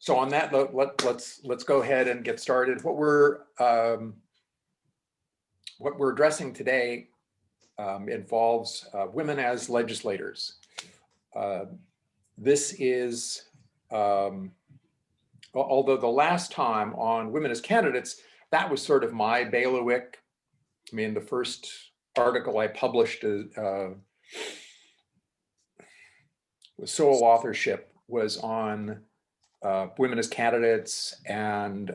So on that note, let's go ahead and get started. What we're addressing today involves women as legislators. This is, although the last time on women as candidates, that was sort of my bailiwick. I mean, the first article I published with sole authorship was on women as candidates and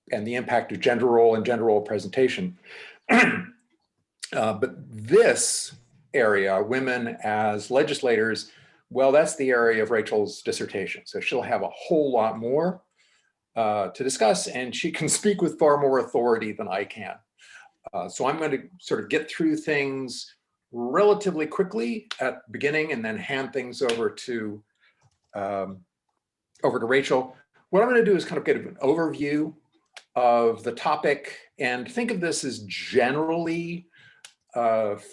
the impact of gender role and gender role presentation. But this area, women as legislators, well, that's the area of Rachel's dissertation. So she'll have a whole lot more to discuss, and she can speak with far more authority than I can. So I'm going to sort of get through things relatively quickly at the beginning and then hand things over to Rachel. What I'm going to do is kind of get an overview of the topic and think of this as generally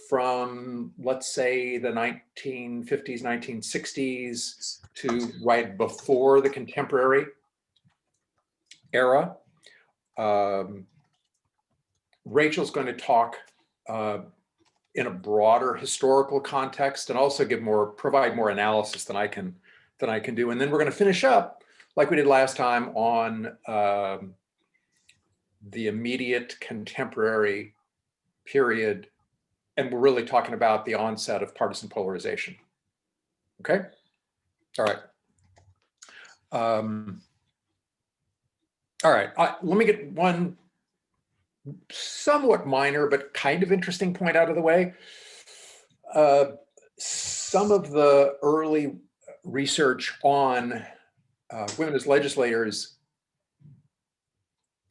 from, let's say, the 1950s, 1960s to right before the contemporary era. Rachel's going to talk in a broader historical context and also provide more analysis than I can do. And then we're going to finish up like we did last time on the immediate contemporary period. And we're really talking about the onset of partisan polarization. Okay? All right. All right. Let me get one somewhat minor but kind of interesting point out of the way. Some of the early research on women as legislators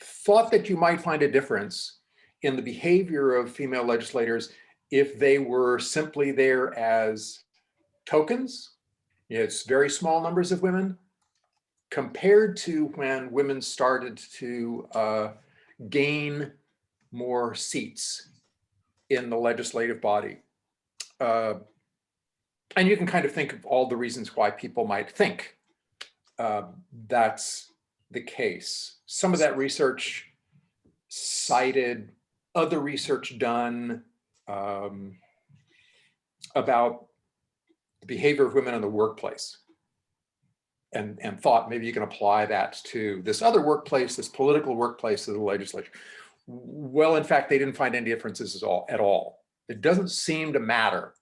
thought that you might find a difference in the behavior of female legislators if they were simply there as tokens. It's very small numbers of women compared to when women started to gain more seats in the legislative body. And you can kind of think of all the reasons why people might think that's the case. Some of that research cited other research done about the behavior of women in the workplace and thought maybe you can apply that to this other workplace, this political workplace of the legislature. Well, in fact, they didn't find any differences at all. It doesn't seem to matter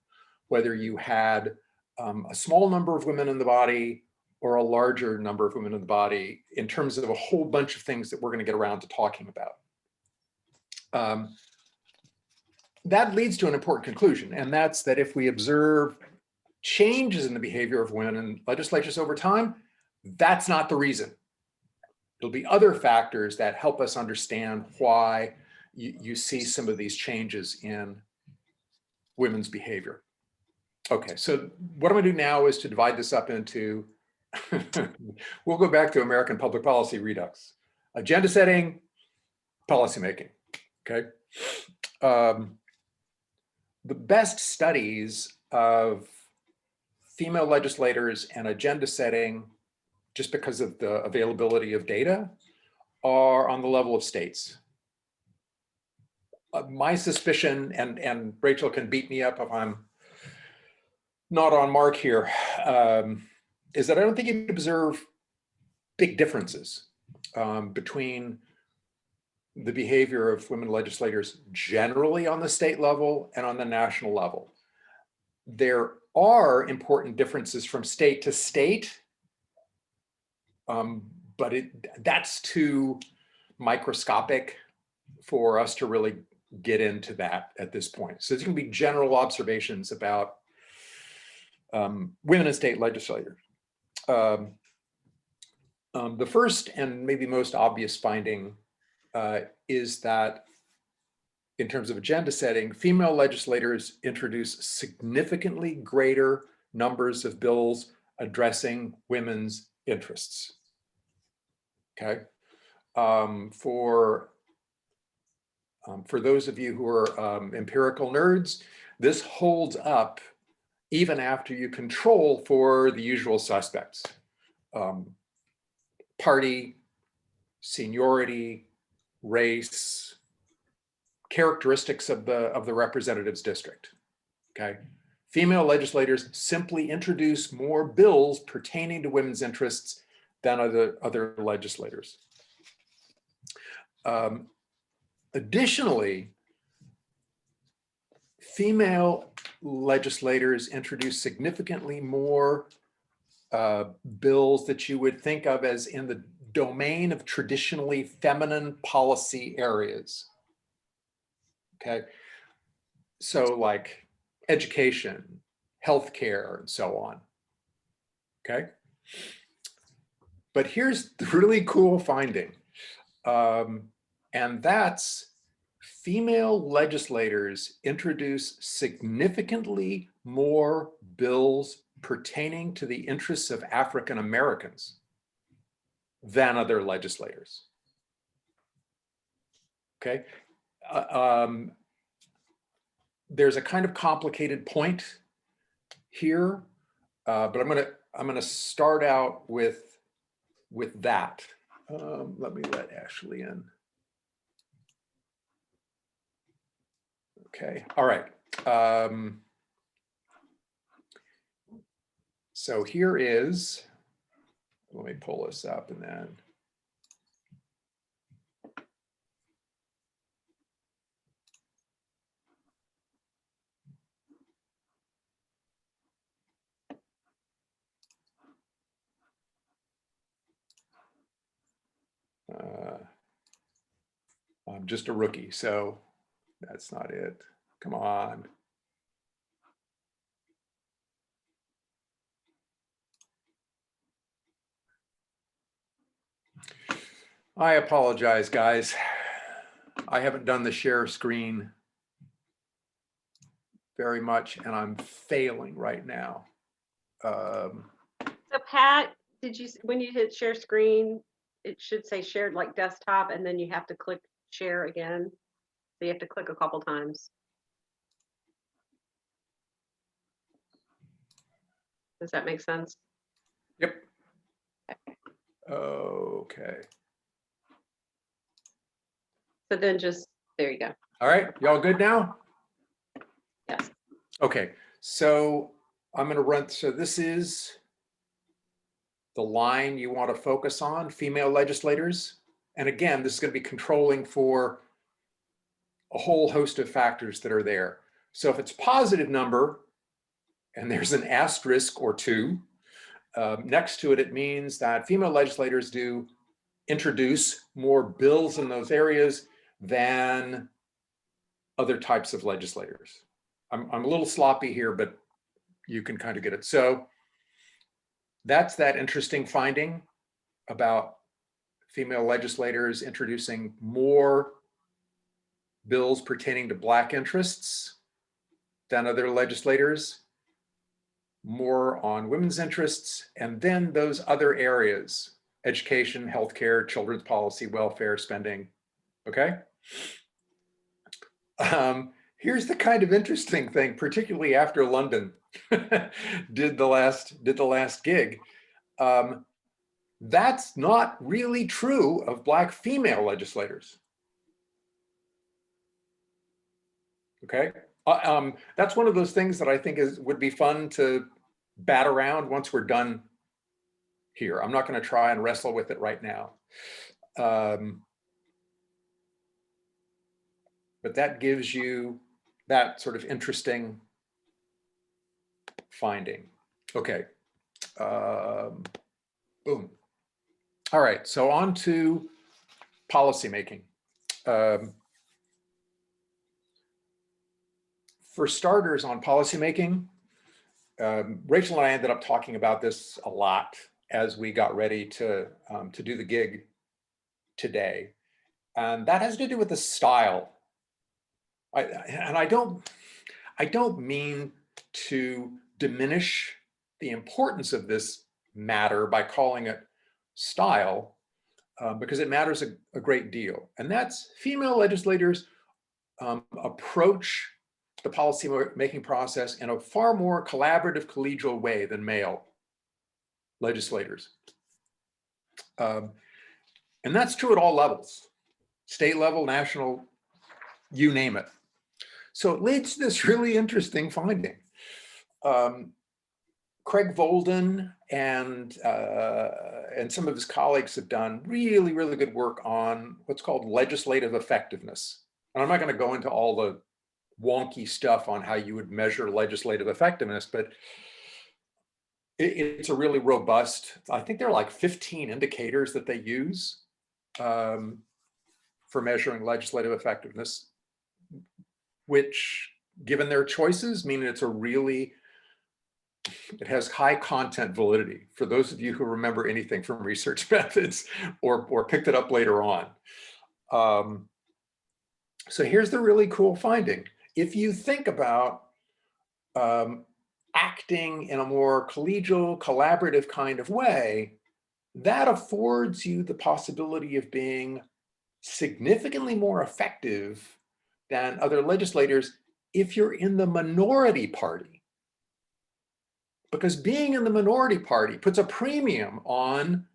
whether you had a small number of women in the body or a larger number of women in the body in terms of a whole bunch of things that we're going to get around to talking about. That leads to an important conclusion, and that's that if we observe changes in the behavior of women in legislatures over time, that's not the reason. There'll be other factors that help us understand why you see some of these changes in women's behavior. Okay, so what I'm going to do now is to divide this up into, we'll go back to American public policy Redux. Agenda setting, policymaking, okay? The best studies of female legislators and agenda setting, just because of the availability of data, are on the level of states. My suspicion, and Rachel can beat me up if I'm not on mark here, is that I don't think you can observe big differences between the behavior of women legislators generally on the state level and on the national level. There are important differences from state to state, but that's too microscopic for us to really get into that at this point. So there's going to be general observations about women in state legislators. The first and maybe most obvious finding is that in terms of agenda setting, female legislators introduce significantly greater numbers of bills addressing women's interests. Okay, for those of you who are empirical nerds, this holds up even after you control for the usual suspects. party, seniority, race, characteristics of the representative's district. Okay. Female legislators simply introduce more bills pertaining to women's interests than other legislators. Additionally, female legislators introduce significantly more bills that you would think of as in the domain of traditionally feminine policy areas. Okay, so like education, healthcare, and so on. Okay, but here's the really cool finding, and that's female legislators introduce significantly more bills pertaining to the interests of African Americans than other legislators. Okay. There's a kind of complicated point here, but I'm gonna start out with that. Let me let Ashley in. Okay. All right. So here is, let me pull this up and then. I'm just a rookie, so that's not it. Come on. I apologize, guys. I haven't done the share screen very much, and I'm failing right now. So Pat, when you hit share screen, it should say shared like desktop, and then you have to click share again. So you have to click a couple times. Does that make sense? Yep. Okay. So then just, there you go. All right, y'all good now? Yes. Okay, so I'm going to run, so this is the line you want to focus on, female legislators. And again, this is going to be controlling for a whole host of factors that are there. So if it's a positive number and there's an asterisk or two next to it, it means that female legislators do introduce more bills in those areas than other types of legislators. I'm a little sloppy here, but you can kind of get it. So that's that interesting finding about female legislators introducing more bills pertaining to Black interests than other legislators, more on women's interests, and then those other areas, education, healthcare, children's policy, welfare, spending, okay? Here's the kind of interesting thing, particularly after London did the last gig. That's not really true of Black female legislators. Okay, that's one of those things that I think would be fun to bat around once we're done here. I'm not going to try and wrestle with it right now. But that gives you that sort of interesting finding. Okay. Boom. All right, so on to policymaking. For starters on policymaking, Rachel and I ended up talking about this a lot as we got ready to do the gig today. And that has to do with the style. I don't mean to diminish the importance of this matter by calling it style, because it matters a great deal. And that's female legislators approach the policy making process in a far more collaborative, collegial way than male legislators. And that's true at all levels, state level, national, you name it. So it leads to this really interesting finding. Craig Volden and some of his colleagues have done really, really good work on what's called legislative effectiveness. And I'm not going to go into all the wonky stuff on how you would measure legislative effectiveness, but it's a really robust, I think there are like 15 indicators that they use for measuring legislative effectiveness, which, given their choices, mean it's a really, it has high content validity for those of you who remember anything from research methods or picked it up later on. So here's the really cool finding. If you think about acting in a more collegial, collaborative kind of way, that affords you the possibility of being significantly more effective than other legislators if you're in the minority party. Because being in the minority party puts a premium on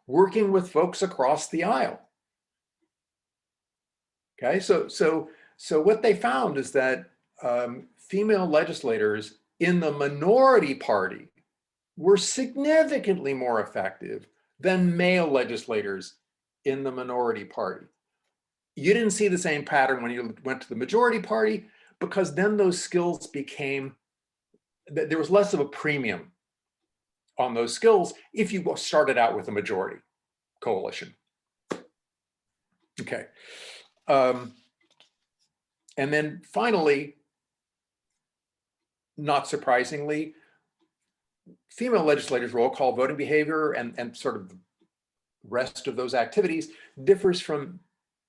working with folks across the aisle. Okay, so what they found is that female legislators in the minority party were significantly more effective than male legislators in the minority party. You didn't see the same pattern when you went to the majority party, because then those skills became, there was less of a premium on those skills if you started out with a majority coalition. Okay. And then finally, not surprisingly, female legislators' roll call voting behavior and sort of the rest of those activities differs from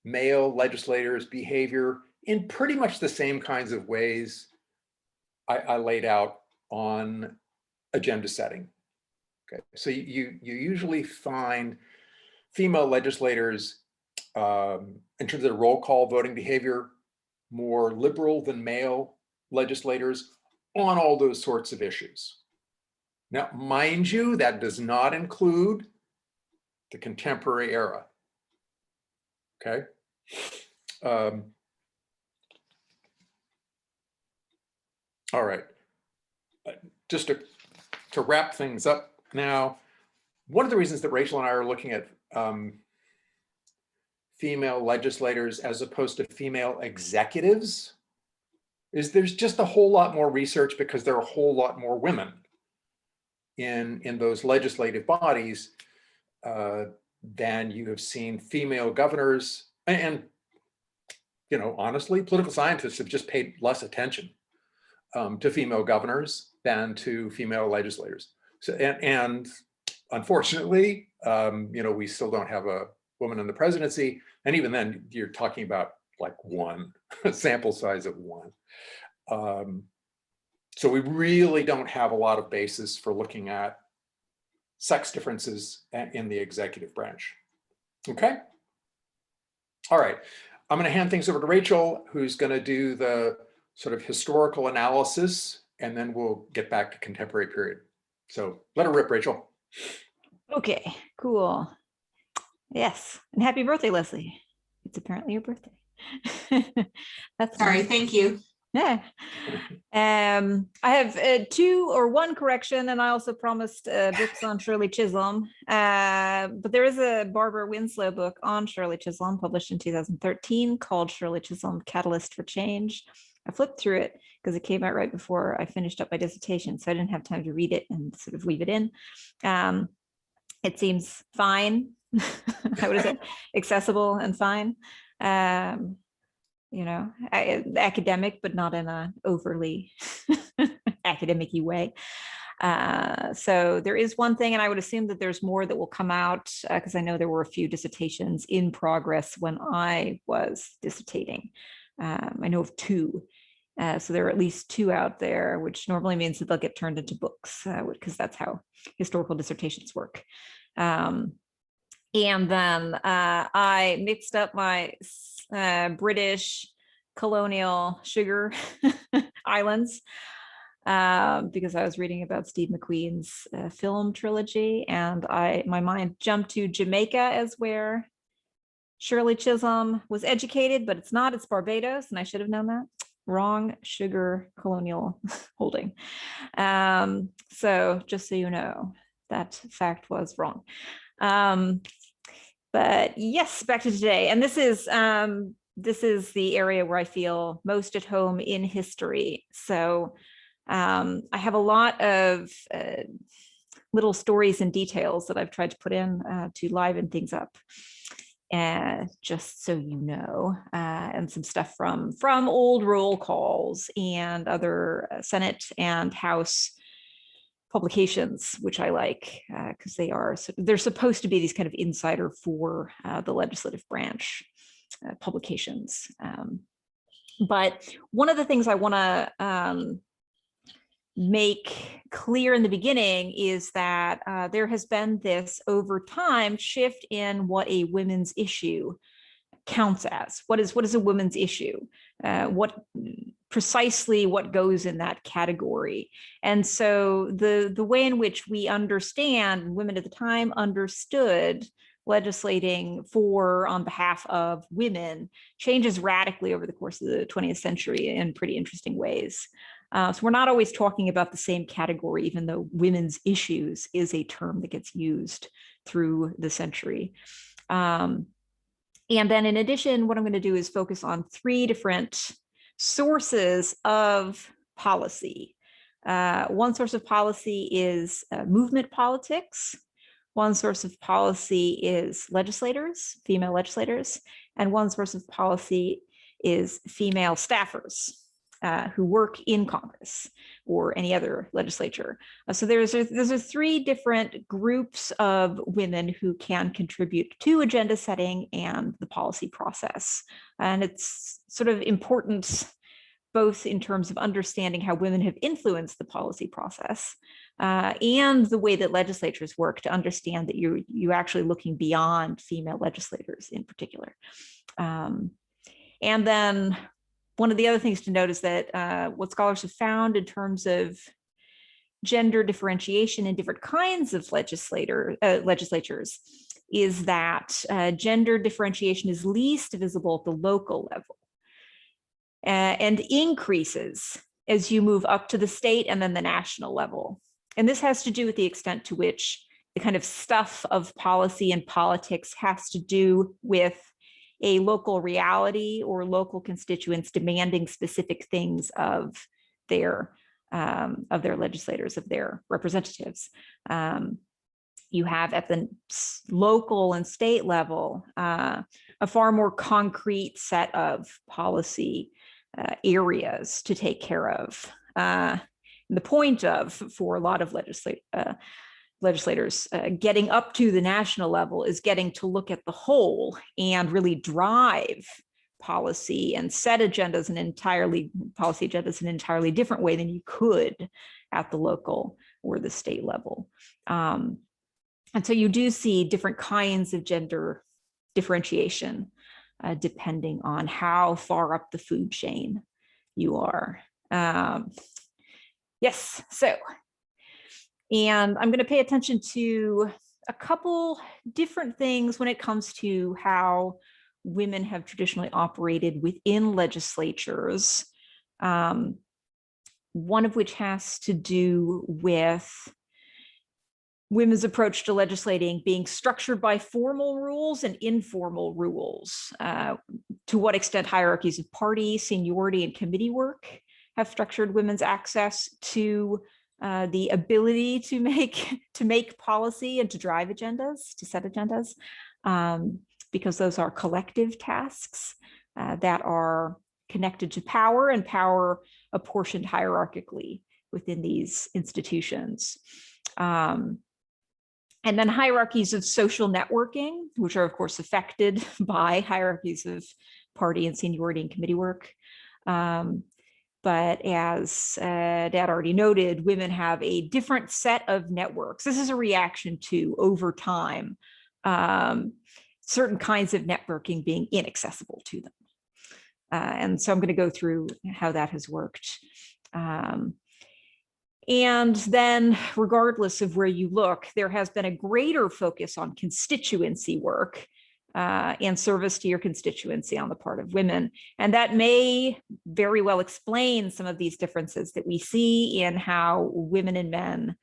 male legislators' behavior in pretty much the same kinds of ways I laid out on agenda setting. Okay, so you usually find female legislators in terms of their roll call voting behavior more liberal than male legislators on all those sorts of issues. Now, mind you, that does not include the contemporary era. Okay. All right. Just to wrap things up now, one of the reasons that Rachel and I are looking at female legislators as opposed to female executives is there's just a whole lot more research, because there are a whole lot more women in those legislative bodies than you have seen female governors. And you know, honestly, political scientists have just paid less attention to female governors than to female legislators. So, and unfortunately, you know, we still don't have a woman in the presidency. And even then, you're talking about like one, a sample size of one. So we really don't have a lot of basis for looking at sex differences in the executive branch. Okay. All right. I'm going to hand things over to Rachel, who's going to do the sort of historical analysis, and then we'll get back to contemporary period. So let her rip, Rachel. Okay, cool. Yes, and happy birthday, Leslie. It's apparently your birthday. That's Sorry, nice. thank you. Yeah. I have one correction, and I also promised books on Shirley Chisholm. But there is a Barbara Winslow book on Shirley Chisholm published in 2013 called Shirley Chisholm, Catalyst for Change. I flipped through it because it came out right before I finished up my dissertation, so I didn't have time to read it and sort of leave it in. It seems fine. How would I say? Accessible and fine. You know, academic, but not in an overly academic-y way. So there is one thing, and I would assume that there's more that will come out, because I know there were a few dissertations in progress when I was dissertating. I know of two. So there are at least two out there, which normally means that they'll get turned into books, because that's how historical dissertations work. And then I mixed up my British colonial sugar islands because I was reading about Steve McQueen's film trilogy, and my mind jumped to Jamaica as where Shirley Chisholm was educated, but it's not, it's Barbados, and I should have known that. Wrong sugar colonial holding. So just so you know, that fact was wrong. But yes, back to today. And this is the area where I feel most at home in history. So I have a lot of little stories and details that I've tried to put in to liven things up. Just so you know, and some stuff from old roll calls and other Senate and House publications, which I like because they're supposed to be these kind of insider for the legislative branch publications. But one of the things I want to make clear in the beginning is that there has been this over time shift in what a women's issue counts as. What is a women's issue? What goes in that category? And so the way in which we understand, women at the time understood legislating on behalf of women changes radically over the course of the 20th century in pretty interesting ways. So we're not always talking about the same category, even though women's issues is a term that gets used through the century. And then in addition, what I'm going to do is focus on 3 different sources of policy. One source of policy is movement politics. One source of policy is legislators, female legislators, and one source of policy is female staffers who work in Congress or any other legislature. So there's 3 different groups of women who can contribute to agenda setting and the policy process. And it's sort of important both in terms of understanding how women have influenced the policy process and the way that legislatures work to understand that you're actually looking beyond female legislators in particular. And then one of the other things to note is that what scholars have found in terms of gender differentiation in different kinds of legislatures is that gender differentiation is least visible at the local level and increases as you move up to the state and then the national level. And this has to do with the extent to which the kind of stuff of policy and politics has to do with a local reality or local constituents demanding specific things of their legislators, of their representatives. You have at the local and state level a far more concrete set of policy areas to take care of. The point for a lot of legislators getting up to the national level is getting to look at the whole and really drive policy and set policy agendas in an entirely different way than you could at the local or the state level. And so you do see different kinds of gender differentiation depending on how far up the food chain you are. Yes, and I'm going to pay attention to a couple different things when it comes to how women have traditionally operated within legislatures. One of which has to do with women's approach to legislating being structured by formal rules and informal rules. To what extent hierarchies of party, seniority, and committee work have structured women's access to the ability to make policy and to drive agendas, to set agendas, because those are collective tasks that are connected to power and power apportioned hierarchically within these institutions. And then hierarchies of social networking, which are of course affected by hierarchies of party and seniority and committee work. But as Dad already noted, women have a different set of networks. This is a reaction to, over time, certain kinds of networking being inaccessible to them. And so I'm going to go through how that has worked. And then, regardless of where you look, there has been a greater focus on constituency work and service to your constituency on the part of women. And that may very well explain some of these differences that we see in how women and men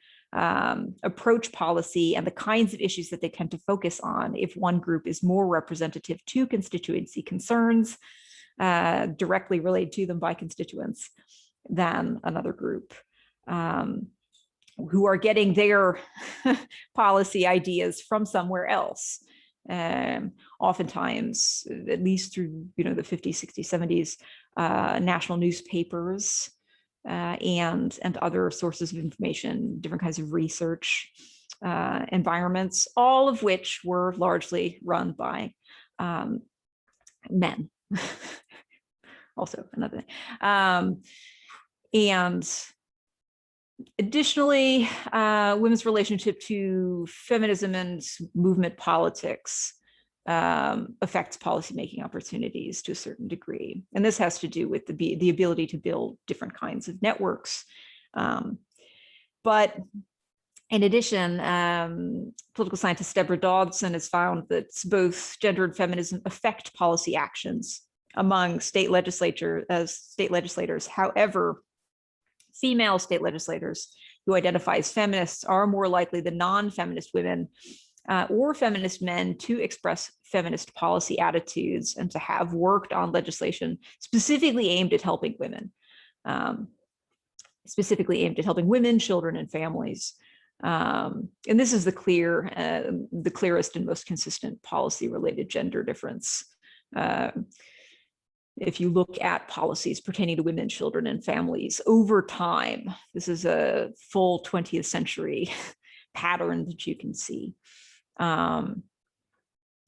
approach policy and the kinds of issues that they tend to focus on if one group is more representative to constituency concerns directly related to them by constituents than another group. Who are getting their policy ideas from somewhere else. Oftentimes, at least through the 50s, 60s, 70s, national newspapers and other sources of information, different kinds of research environments, all of which were largely run by men. Also another thing. And additionally, women's relationship to feminism and movement politics affects policymaking opportunities to a certain degree. And this has to do with the ability to build different kinds of networks. But in addition, political scientist Deborah Dodson has found that both gender and feminism affect policy actions among state legislators. However, female state legislators who identify as feminists are more likely than non-feminist women or feminist men to express feminist policy attitudes and to have worked on legislation specifically aimed at helping women, children, and families. And this is the clearest and most consistent policy-related gender difference. If you look at policies pertaining to women, children, and families over time, this is a full 20th century pattern that you can see.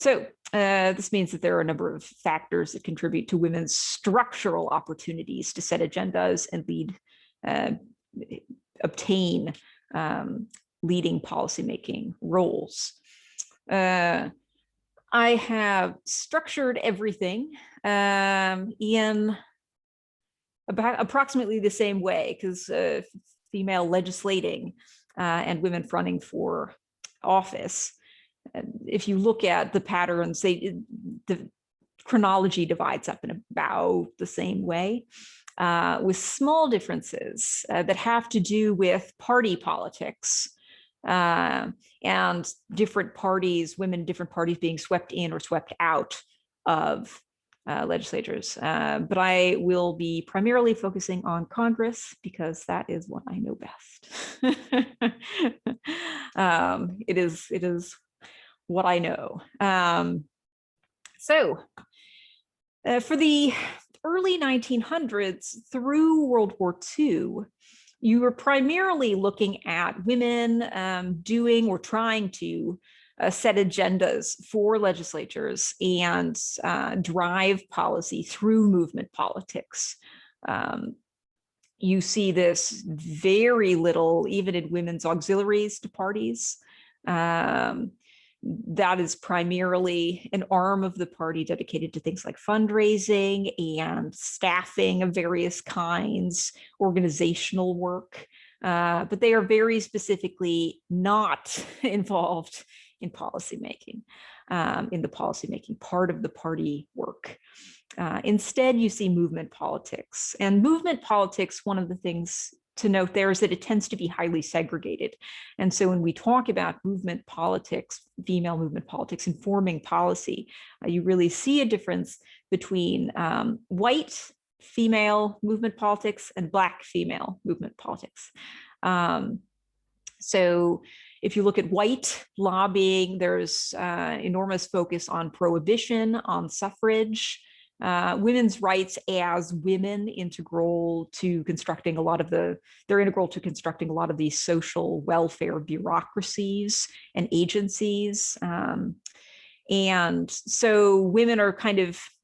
This means that there are a number of factors that contribute to women's structural opportunities to set agendas and obtain leading policymaking roles. I have structured everything in about approximately the same way, because female legislating and women fronting for office, if you look at the patterns, the chronology divides up in about the same way, with small differences that have to do with party politics. And different parties being swept in or swept out of legislatures. But I will be primarily focusing on Congress because that is what I know best. It is what I know. For the early 1900s through World War II, you were primarily looking at women doing or trying to set agendas for legislatures and drive policy through movement politics. You see this very little, even in women's auxiliaries to parties. That is primarily an arm of the party dedicated to things like fundraising and staffing of various kinds, organizational work, but they are very specifically not involved in policymaking, in the policymaking part of the party work. Instead, you see movement politics. And movement politics, one of the things to note there is that it tends to be highly segregated. And so when we talk about movement politics, female movement politics informing policy, you really see a difference between white female movement politics and Black female movement politics. So if you look at white lobbying, there's enormous focus on prohibition, on suffrage, women's rights as women integral to constructing a lot of these social welfare bureaucracies and agencies. And so women are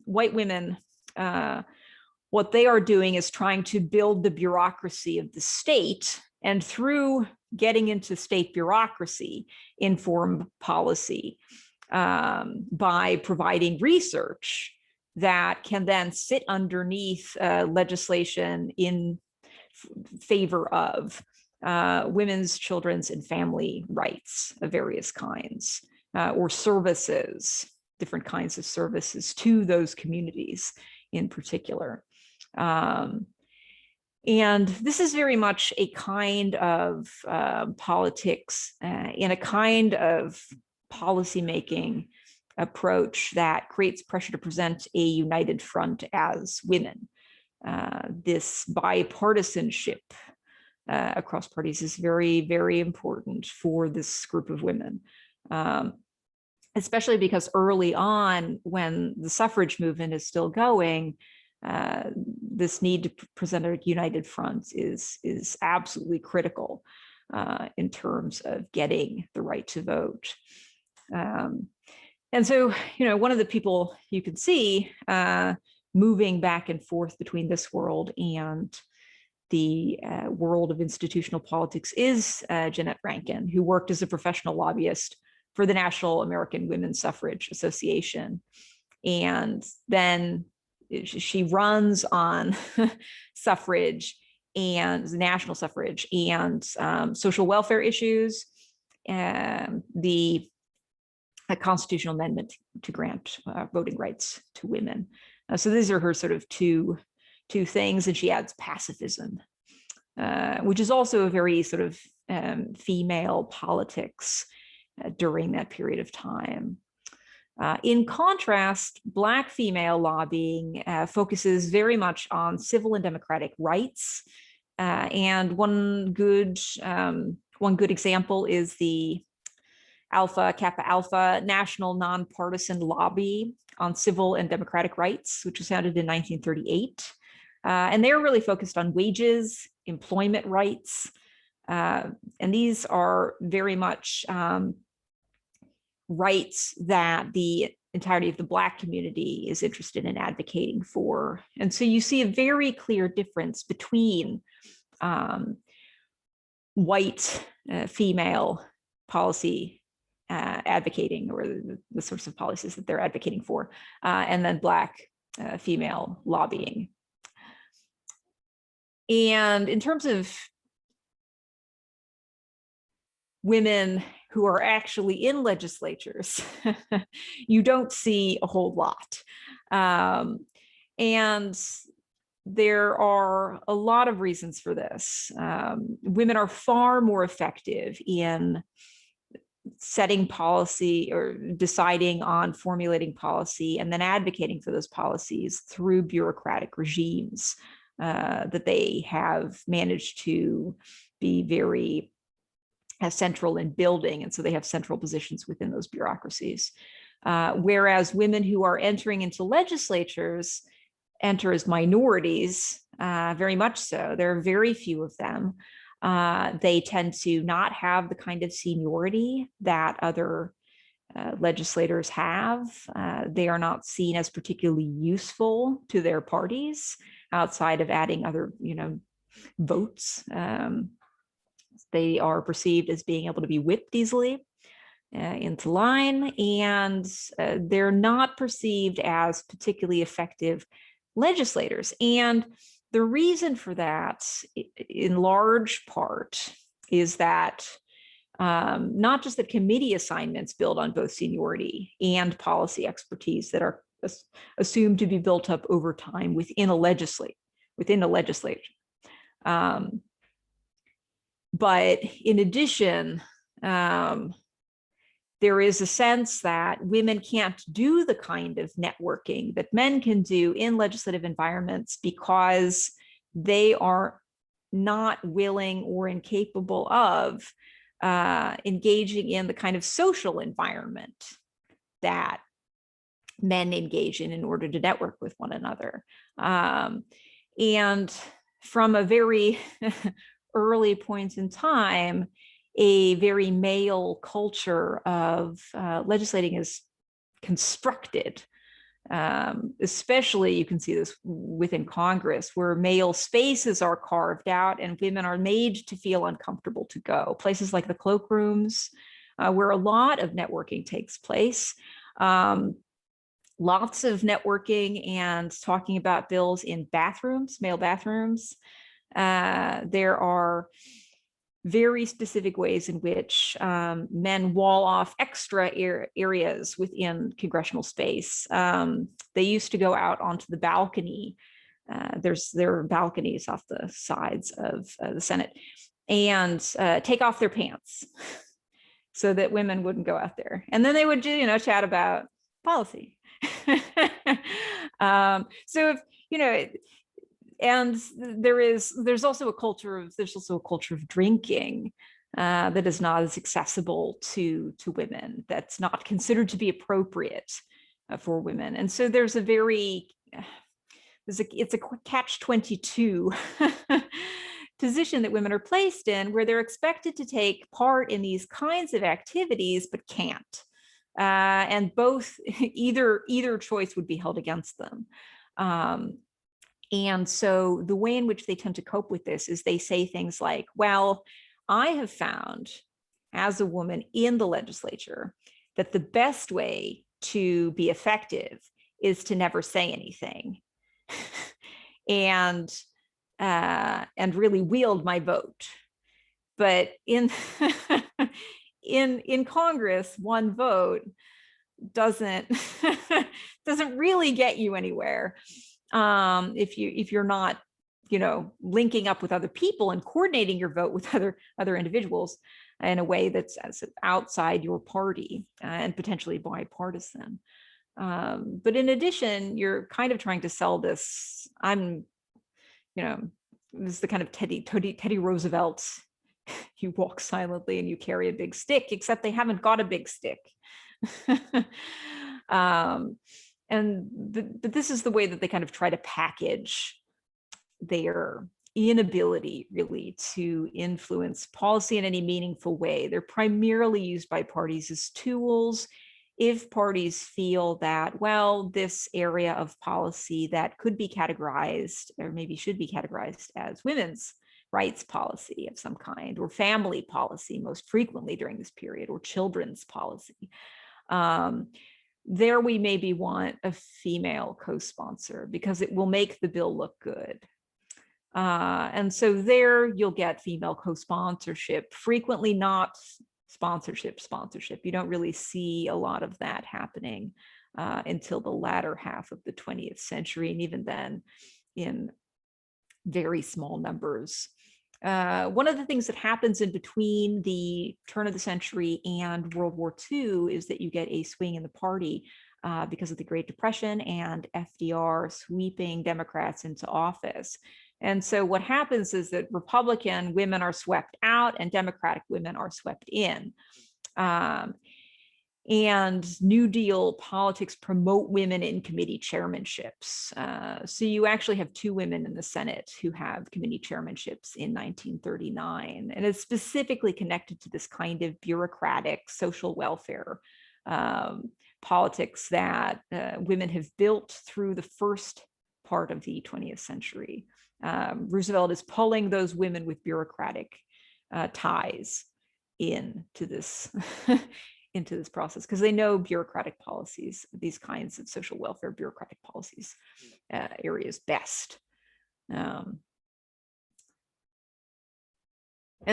white women, what they are doing is trying to build the bureaucracy of the state, and through getting into state bureaucracy, inform policy by providing research that can then sit underneath legislation in favor of women's, children's, and family rights of various kinds, or services, different kinds of services to those communities in particular. And this is very much a kind of politics and a kind of policymaking approach that creates pressure to present a united front as women. This bipartisanship across parties is very, very important for this group of women, especially because early on, when the suffrage movement is still going, this need to present a united front is absolutely critical in terms of getting the right to vote. And so, one of the people you can see moving back and forth between this world and the world of institutional politics is Jeannette Rankin, who worked as a professional lobbyist for the National American Women's Suffrage Association. And then she runs on suffrage and national suffrage and social welfare issues, and the constitutional amendment to grant voting rights to women. So these are her sort of two things, and she adds pacifism, which is also a very sort of female politics during that period of time. In contrast, Black female lobbying focuses very much on civil and democratic rights. And one good example is the Alpha Kappa Alpha National Nonpartisan Lobby on Civil and Democratic Rights, which was founded in 1938. And they're really focused on wages, employment rights. And these are very much rights that the entirety of the Black community is interested in advocating for. And so you see a very clear difference between white female policy advocating, or the sorts of policies that they're advocating for, and then Black female lobbying. And in terms of women who are actually in legislatures, you don't see a whole lot. And there are a lot of reasons for this. Women are far more effective in setting policy or deciding on formulating policy and then advocating for those policies through bureaucratic regimes that they have managed to be very central in building. And so they have central positions within those bureaucracies. Whereas women who are entering into legislatures enter as minorities, very much so. There are very few of them. They tend to not have the kind of seniority that other legislators have. They are not seen as particularly useful to their parties outside of adding other, votes. They are perceived as being able to be whipped easily into line, and they're not perceived as particularly effective legislators. And the reason for that, in large part, is that not just that committee assignments build on both seniority and policy expertise that are assumed to be built up over time within a legislature. But in addition, there is a sense that women can't do the kind of networking that men can do in legislative environments because they are not willing or incapable of engaging in the kind of social environment that men engage in order to network with one another. And from a very early point in time, a very male culture of legislating is constructed. Especially you can see this within Congress, where male spaces are carved out and women are made to feel uncomfortable to go. Places like the cloakrooms, where a lot of networking takes place. Lots of networking and talking about bills in bathrooms, male bathrooms. There are very specific ways in which men wall off extra areas within congressional space. They used to go out onto the balcony. There are balconies off the sides of the Senate, and take off their pants so that women wouldn't go out there. And then they would, chat about policy. So if, and there's also a culture of drinking that is not as accessible to women, that's not considered to be appropriate for women. And so there's it's a catch-22 position that women are placed in, where they're expected to take part in these kinds of activities but can't. And both, either choice would be held against them. And so the way in which they tend to cope with this is they say things like, well, I have found as a woman in the legislature that the best way to be effective is to never say anything and really wield my vote. But in in Congress, one vote doesn't really get you anywhere if you're not linking up with other people and coordinating your vote with other individuals in a way that's outside your party and potentially bipartisan. But in addition, you're kind of trying to sell this. This is the kind of Teddy Roosevelt. You walk silently and you carry a big stick, except they haven't got a big stick. But this is the way that they kind of try to package their inability really to influence policy in any meaningful way. They're primarily used by parties as tools. If parties feel that, well, this area of policy that could be categorized, or maybe should be categorized as women's rights policy of some kind, or family policy most frequently during this period, or children's policy, there we maybe want a female co-sponsor because it will make the bill look good. And so there you'll get female co-sponsorship, frequently not sponsorship. You don't really see a lot of that happening until the latter half of the 20th century, and even then in very small numbers. One of the things that happens in between the turn of the century and World War II is that you get a swing in the party because of the Great Depression and FDR sweeping Democrats into office. And so what happens is that Republican women are swept out and Democratic women are swept in. And New Deal politics promote women in committee chairmanships. So you actually have 2 women in the Senate who have committee chairmanships in 1939. And it's specifically connected to this kind of bureaucratic social welfare politics that women have built through the first part of the 20th century. Roosevelt is pulling those women with bureaucratic ties into this into this process because they know bureaucratic policies, these kinds of social welfare bureaucratic policies areas best. And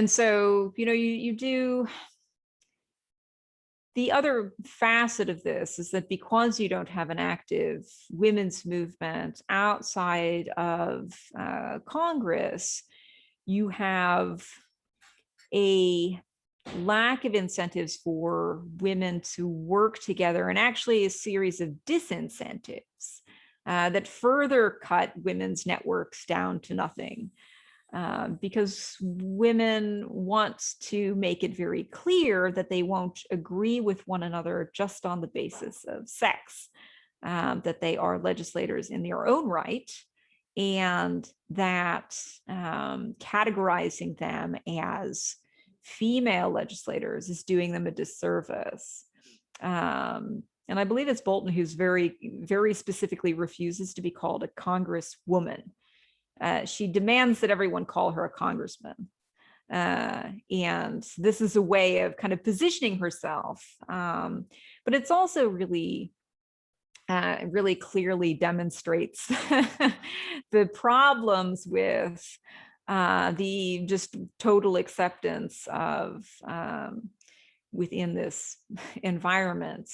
so, you do. The other facet of this is that because you don't have an active women's movement outside of Congress, you have a lack of incentives for women to work together, and actually a series of disincentives that further cut women's networks down to nothing. Because women want to make it very clear that they won't agree with one another just on the basis of sex, that they are legislators in their own right, and that categorizing them as female legislators is doing them a disservice. And I believe it's Bolton who's very, very specifically refuses to be called a congresswoman. She demands that everyone call her a congressman. And this is a way of kind of positioning herself. But it's also really clearly demonstrates the problems with the just total acceptance of within this environment,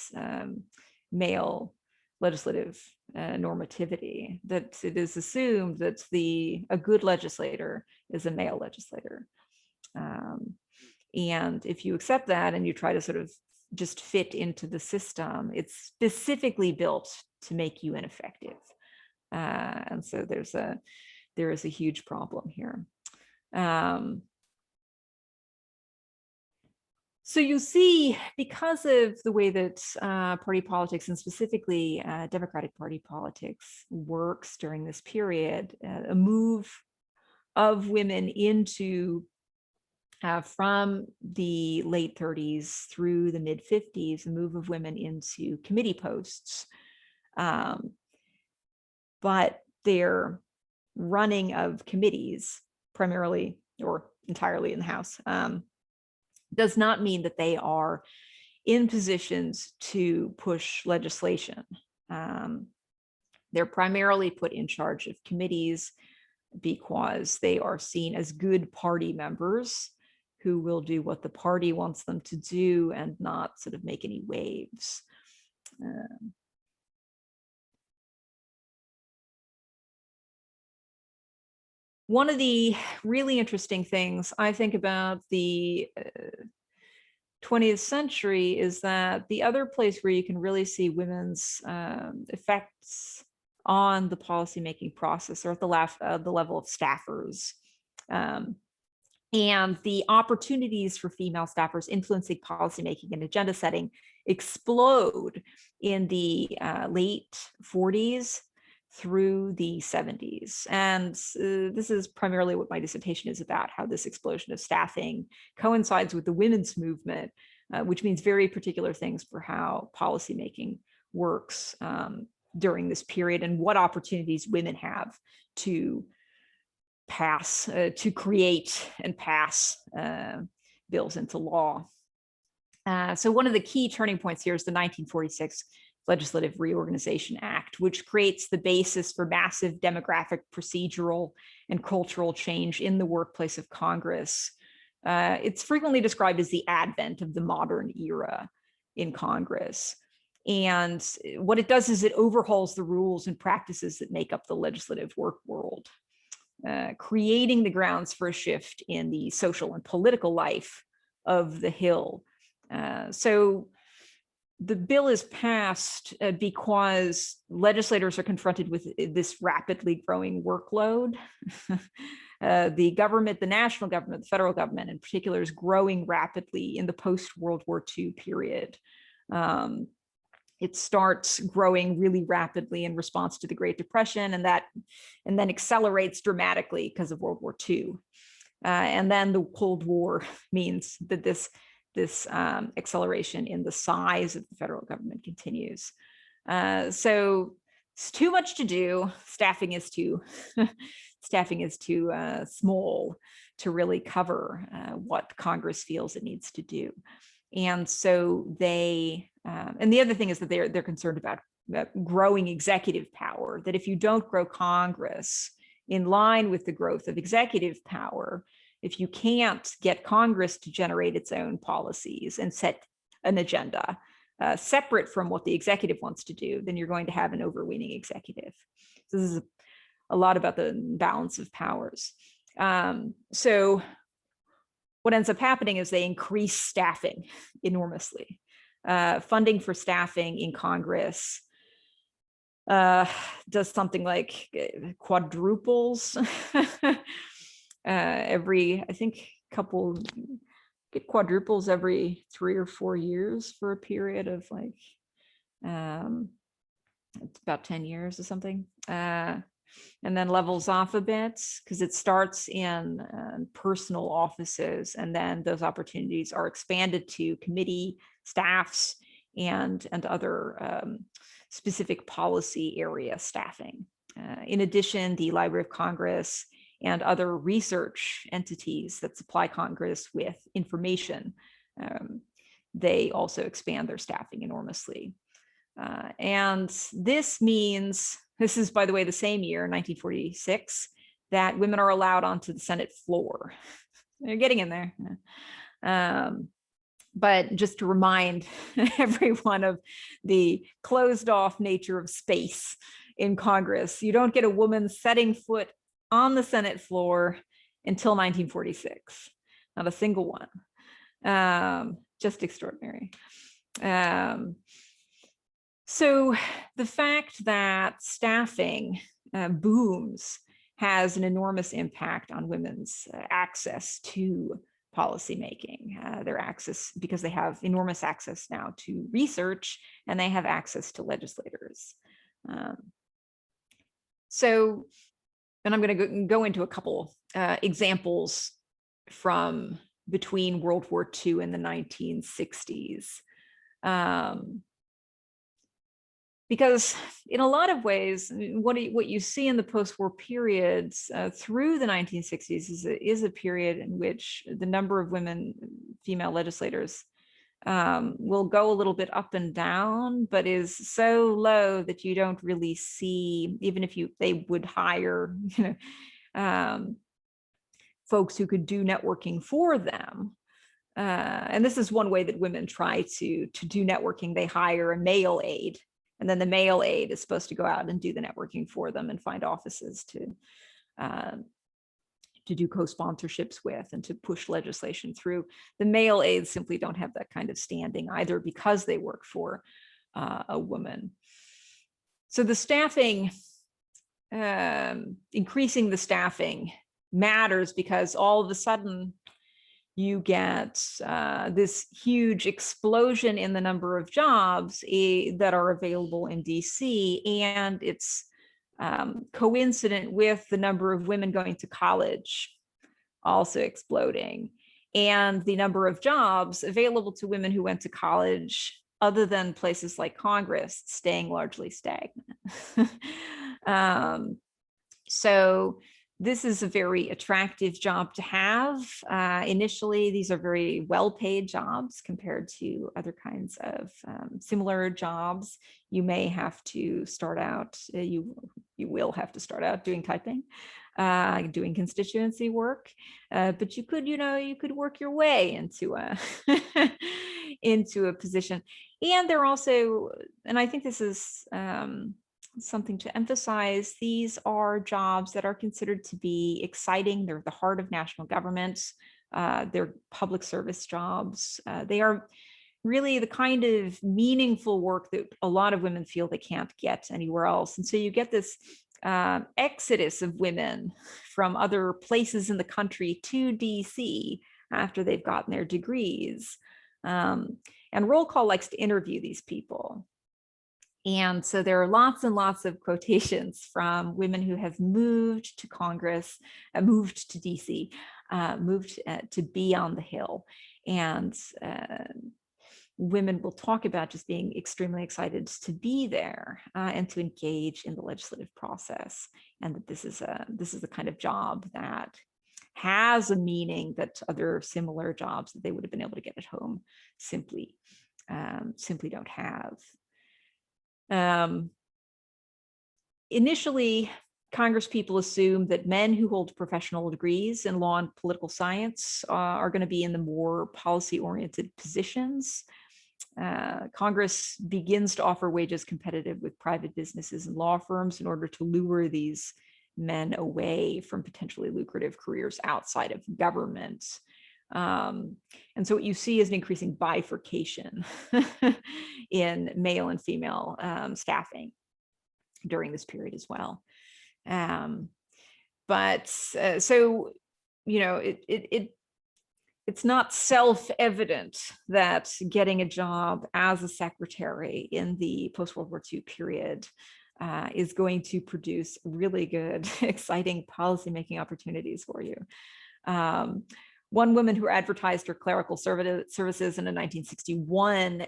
male legislative normativity, that it is assumed that a good legislator is a male legislator. And if you accept that and you try to sort of just fit into the system, it's specifically built to make you ineffective. And so there is a huge problem here. So you see, because of the way that party politics, and specifically Democratic Party politics, works during this period, a move of women into from the late 30s through the mid 50s, a move of women into committee posts. But their running of committees, primarily or entirely in the House, does not mean that they are in positions to push legislation. They're primarily put in charge of committees because they are seen as good party members who will do what the party wants them to do and not sort of make any waves. One of the really interesting things I think about the 20th century is that the other place where you can really see women's effects on the policymaking process are at the level of staffers. And the opportunities for female staffers influencing policymaking and agenda setting explode in the late 40s through the 70s. And this is primarily what my dissertation is about, how this explosion of staffing coincides with the women's movement, which means very particular things for how policymaking works during this period, and what opportunities women have to pass, to create and pass bills into law. So one of the key turning points here is the 1946 Legislative Reorganization Act, which creates the basis for massive demographic, procedural, and cultural change in the workplace of Congress. It's frequently described as the advent of the modern era in Congress. And what it does is it overhauls the rules and practices that make up the legislative work world, creating the grounds for a shift in the social and political life of the Hill. So the bill is passed because legislators are confronted with this rapidly growing workload. The government, the national government, the federal government in particular, is growing rapidly in the post-World War II period. It starts growing really rapidly in response to the Great Depression, and then accelerates dramatically because of World War II. And then the Cold War means that this acceleration in the size of the federal government continues. So it's too much to do. Staffing is too small to really cover what Congress feels it needs to do. And so they, and the other thing is that they're concerned about growing executive power, that if you don't grow Congress in line with the growth of executive power, if you can't get Congress to generate its own policies and set an agenda separate from what the executive wants to do, then you're going to have an overweening executive. So this is a lot about the balance of powers. So what ends up happening is they increase staffing enormously. Funding for staffing in Congress does something like quadruples every, I think, it quadruples every 3 or 4 years for a period of like, it's about 10 years or something. And then levels off a bit because it starts in personal offices, and then those opportunities are expanded to committee staffs and other specific policy area staffing. In addition, the Library of Congress and other research entities that supply Congress with information, they also expand their staffing enormously. And this means, this is, by the way, the same year, 1946, that women are allowed onto the Senate floor. They're getting in there. But just to remind everyone of the closed off nature of space in Congress, you don't get a woman setting foot on the Senate floor until 1946. Not a single one. Just extraordinary. So the fact that staffing booms has an enormous impact on women's access to policymaking, their access, because they have enormous access now to research and they have access to legislators. So, and I'm going to go into a couple examples from between World War II and the 1960s. Because in a lot of ways, what you see in the post-war periods through the 1960s is a period in which the number of female legislators will go a little bit up and down, but is so low that you don't really see, even if they would hire, folks who could do networking for them. And this is one way that women try to do networking. They hire a male aide. And then the male aide is supposed to go out and do the networking for them and find offices to do co-sponsorships with and to push legislation through. The male aides simply don't have that kind of standing either because they work for a woman. So the staffing, increasing the staffing matters because all of a sudden you get this huge explosion in the number of jobs that are available in DC, and it's coincident with the number of women going to college also exploding, and the number of jobs available to women who went to college other than places like Congress staying largely stagnant. So this is a very attractive job to have. Initially, these are very well-paid jobs compared to other kinds of similar jobs. You may have to start out, you will have to start out doing typing, doing constituency work, but you could work your way into a into a position. And they're also, and I think this is something to emphasize, these are jobs that are considered to be exciting. They're the heart of national government. They're public service jobs. They are really the kind of meaningful work that a lot of women feel they can't get anywhere else. And so you get this exodus of women from other places in the country to DC after they've gotten their degrees. And Roll Call likes to interview these people. And so there are lots and lots of quotations from women who have moved to Congress, moved to DC, moved to be on the Hill. And women will talk about just being extremely excited to be there and to engage in the legislative process. And that this is the kind of job that has a meaning that other similar jobs that they would have been able to get at home simply don't have. Initially, Congress people assume that men who hold professional degrees in law and political science are going to be in the more policy-oriented positions. Congress begins to offer wages competitive with private businesses and law firms in order to lure these men away from potentially lucrative careers outside of government. And so what you see is an increasing bifurcation in male and female staffing during this period as well. So, it's not self-evident that getting a job as a secretary in the post-World War II period is going to produce really good, exciting policymaking opportunities for you. One woman who advertised her clerical services in a 1961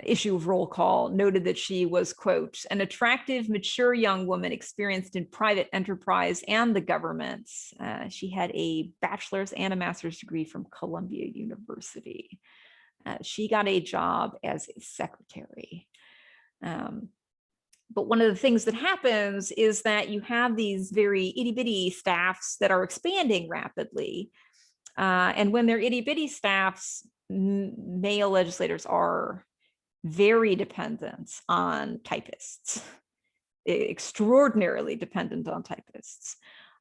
issue of Roll Call noted that she was, quote, an attractive, mature young woman experienced in private enterprise and the government. She had a bachelor's and a master's degree from Columbia University. She got a job as a secretary. But one of the things that happens is that you have these very itty bitty staffs that are expanding rapidly. And when they're itty bitty staffs, male legislators are very dependent on typists, extraordinarily dependent on typists.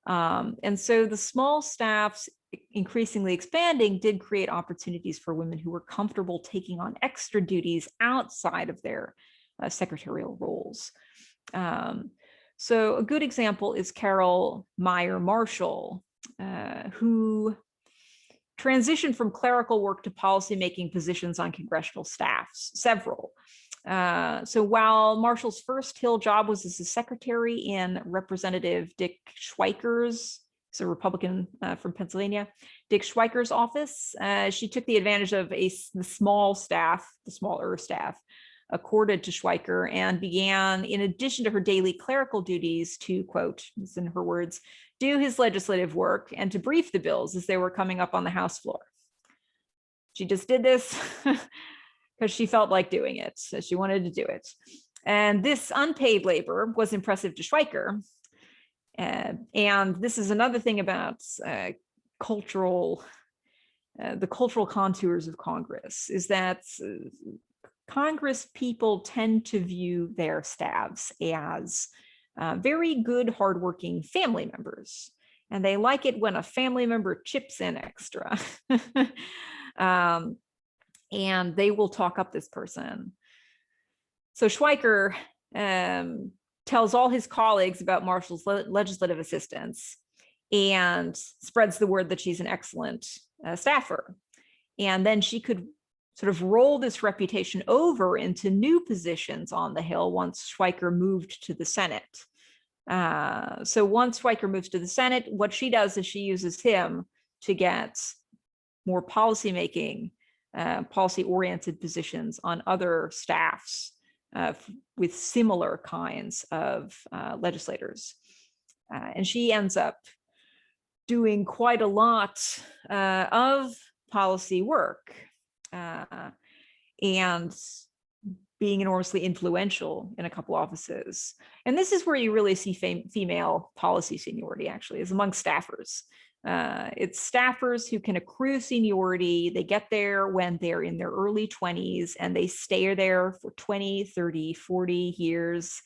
And so the small staffs increasingly expanding did create opportunities for women who were comfortable taking on extra duties outside of their secretarial roles. So a good example is Carol Meyer Marshall, who transitioned from clerical work to policymaking positions on congressional staffs, several. So while Marshall's first Hill job was as a secretary in Representative Dick Schweiker's, he's a Republican from Pennsylvania, Dick Schweiker's office, she took the advantage of the smaller staff accorded to Schweiker and began, in addition to her daily clerical duties, to, quote, this is in her words, do his legislative work and to brief the bills as they were coming up on the House floor. She just did this because she felt like doing it. So she wanted to do it. And this unpaid labor was impressive to Schweiker. And this is another thing about the cultural contours of Congress, is that Congress people tend to view their staffs as very good, hardworking family members. And they like it when a family member chips in extra. And they will talk up this person. So Schweiker tells all his colleagues about Marshall's legislative assistance and spreads the word that she's an excellent staffer. And then she could sort of roll this reputation over into new positions on the Hill once Schweiker moved to the Senate. So once Schweiker moves to the Senate, what she does is she uses him to get more policymaking, policy-oriented positions on other staffs with similar kinds of legislators. And she ends up doing quite a lot of policy work and being enormously influential in a couple offices. And this is where you really see female policy seniority, actually, is among staffers. It's staffers who can accrue seniority. They get there when they're in their early 20s and they stay there for 20, 30, 40 years.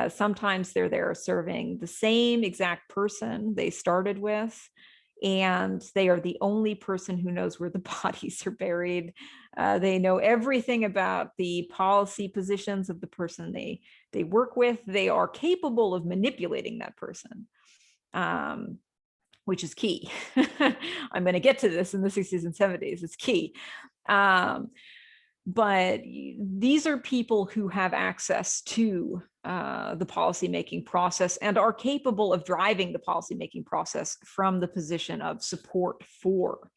Sometimes they're there serving the same exact person they started with, and they are the only person who knows where the bodies are buried. They know everything about the policy positions of the person they work with. They are capable of manipulating that person, which is key. I'm going to get to this in the 60s and 70s. It's key. But these are people who have access to the policymaking process and are capable of driving the policymaking process from the position of support for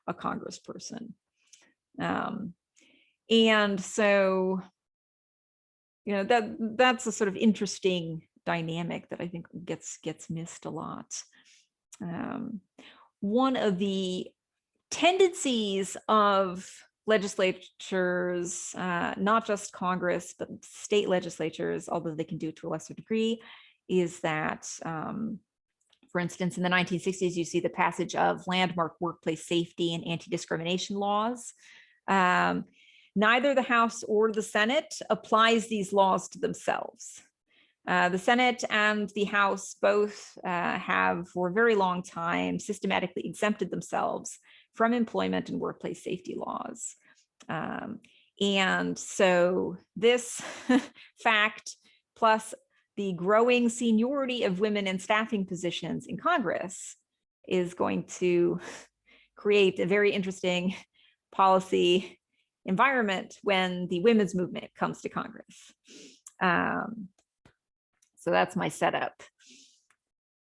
a congressperson. And so, you know, that's a sort of interesting dynamic that I think gets missed a lot. One of the tendencies of legislatures, not just Congress, but state legislatures, although they can do it to a lesser degree, is that, for instance, in the 1960s, you see the passage of landmark workplace safety and anti-discrimination laws. Neither the House or the Senate applies these laws to themselves. The Senate and the House both have, for a very long time, systematically exempted themselves from employment and workplace safety laws. And so this fact, plus the growing seniority of women in staffing positions in Congress, is going to create a very interesting policy environment when the women's movement comes to Congress. So that's my setup.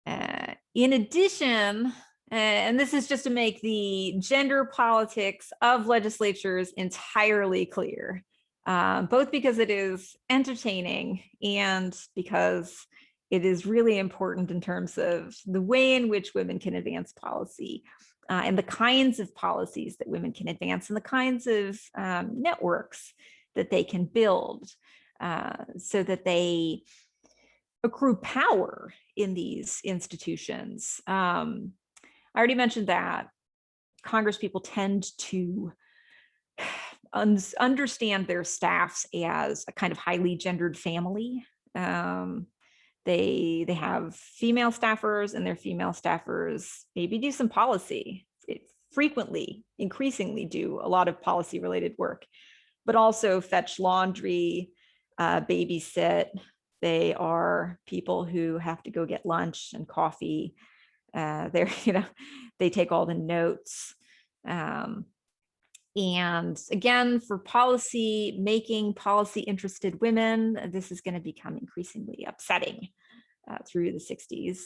In addition, and this is just to make the gender politics of legislatures entirely clear, both because it is entertaining and because it is really important in terms of the way in which women can advance policy and the kinds of policies that women can advance and the kinds of networks that they can build. so that they accrue power in these institutions. I already mentioned that Congress people tend to understand their staffs as a kind of highly gendered family. They have female staffers, and their female staffers maybe do some policy. Frequently, increasingly do a lot of policy related work, but also fetch laundry, babysit. They are people who have to go get lunch and coffee. They're, they take all the notes. And again, for policy making, policy interested women, this is going to become increasingly upsetting through the 60s.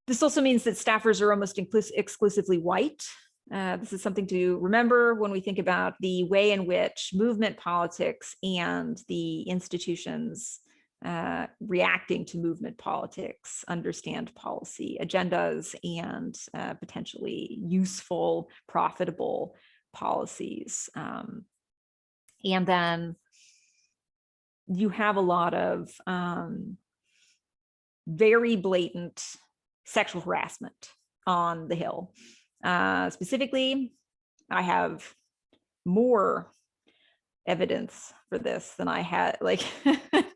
This also means that staffers are almost exclusively white. This is something to remember when we think about the way in which movement politics and the institutions reacting to movement politics understand policy agendas and potentially useful, profitable policies. And then you have a lot of very blatant sexual harassment on the Hill. Specifically, I have more evidence for this than I had, like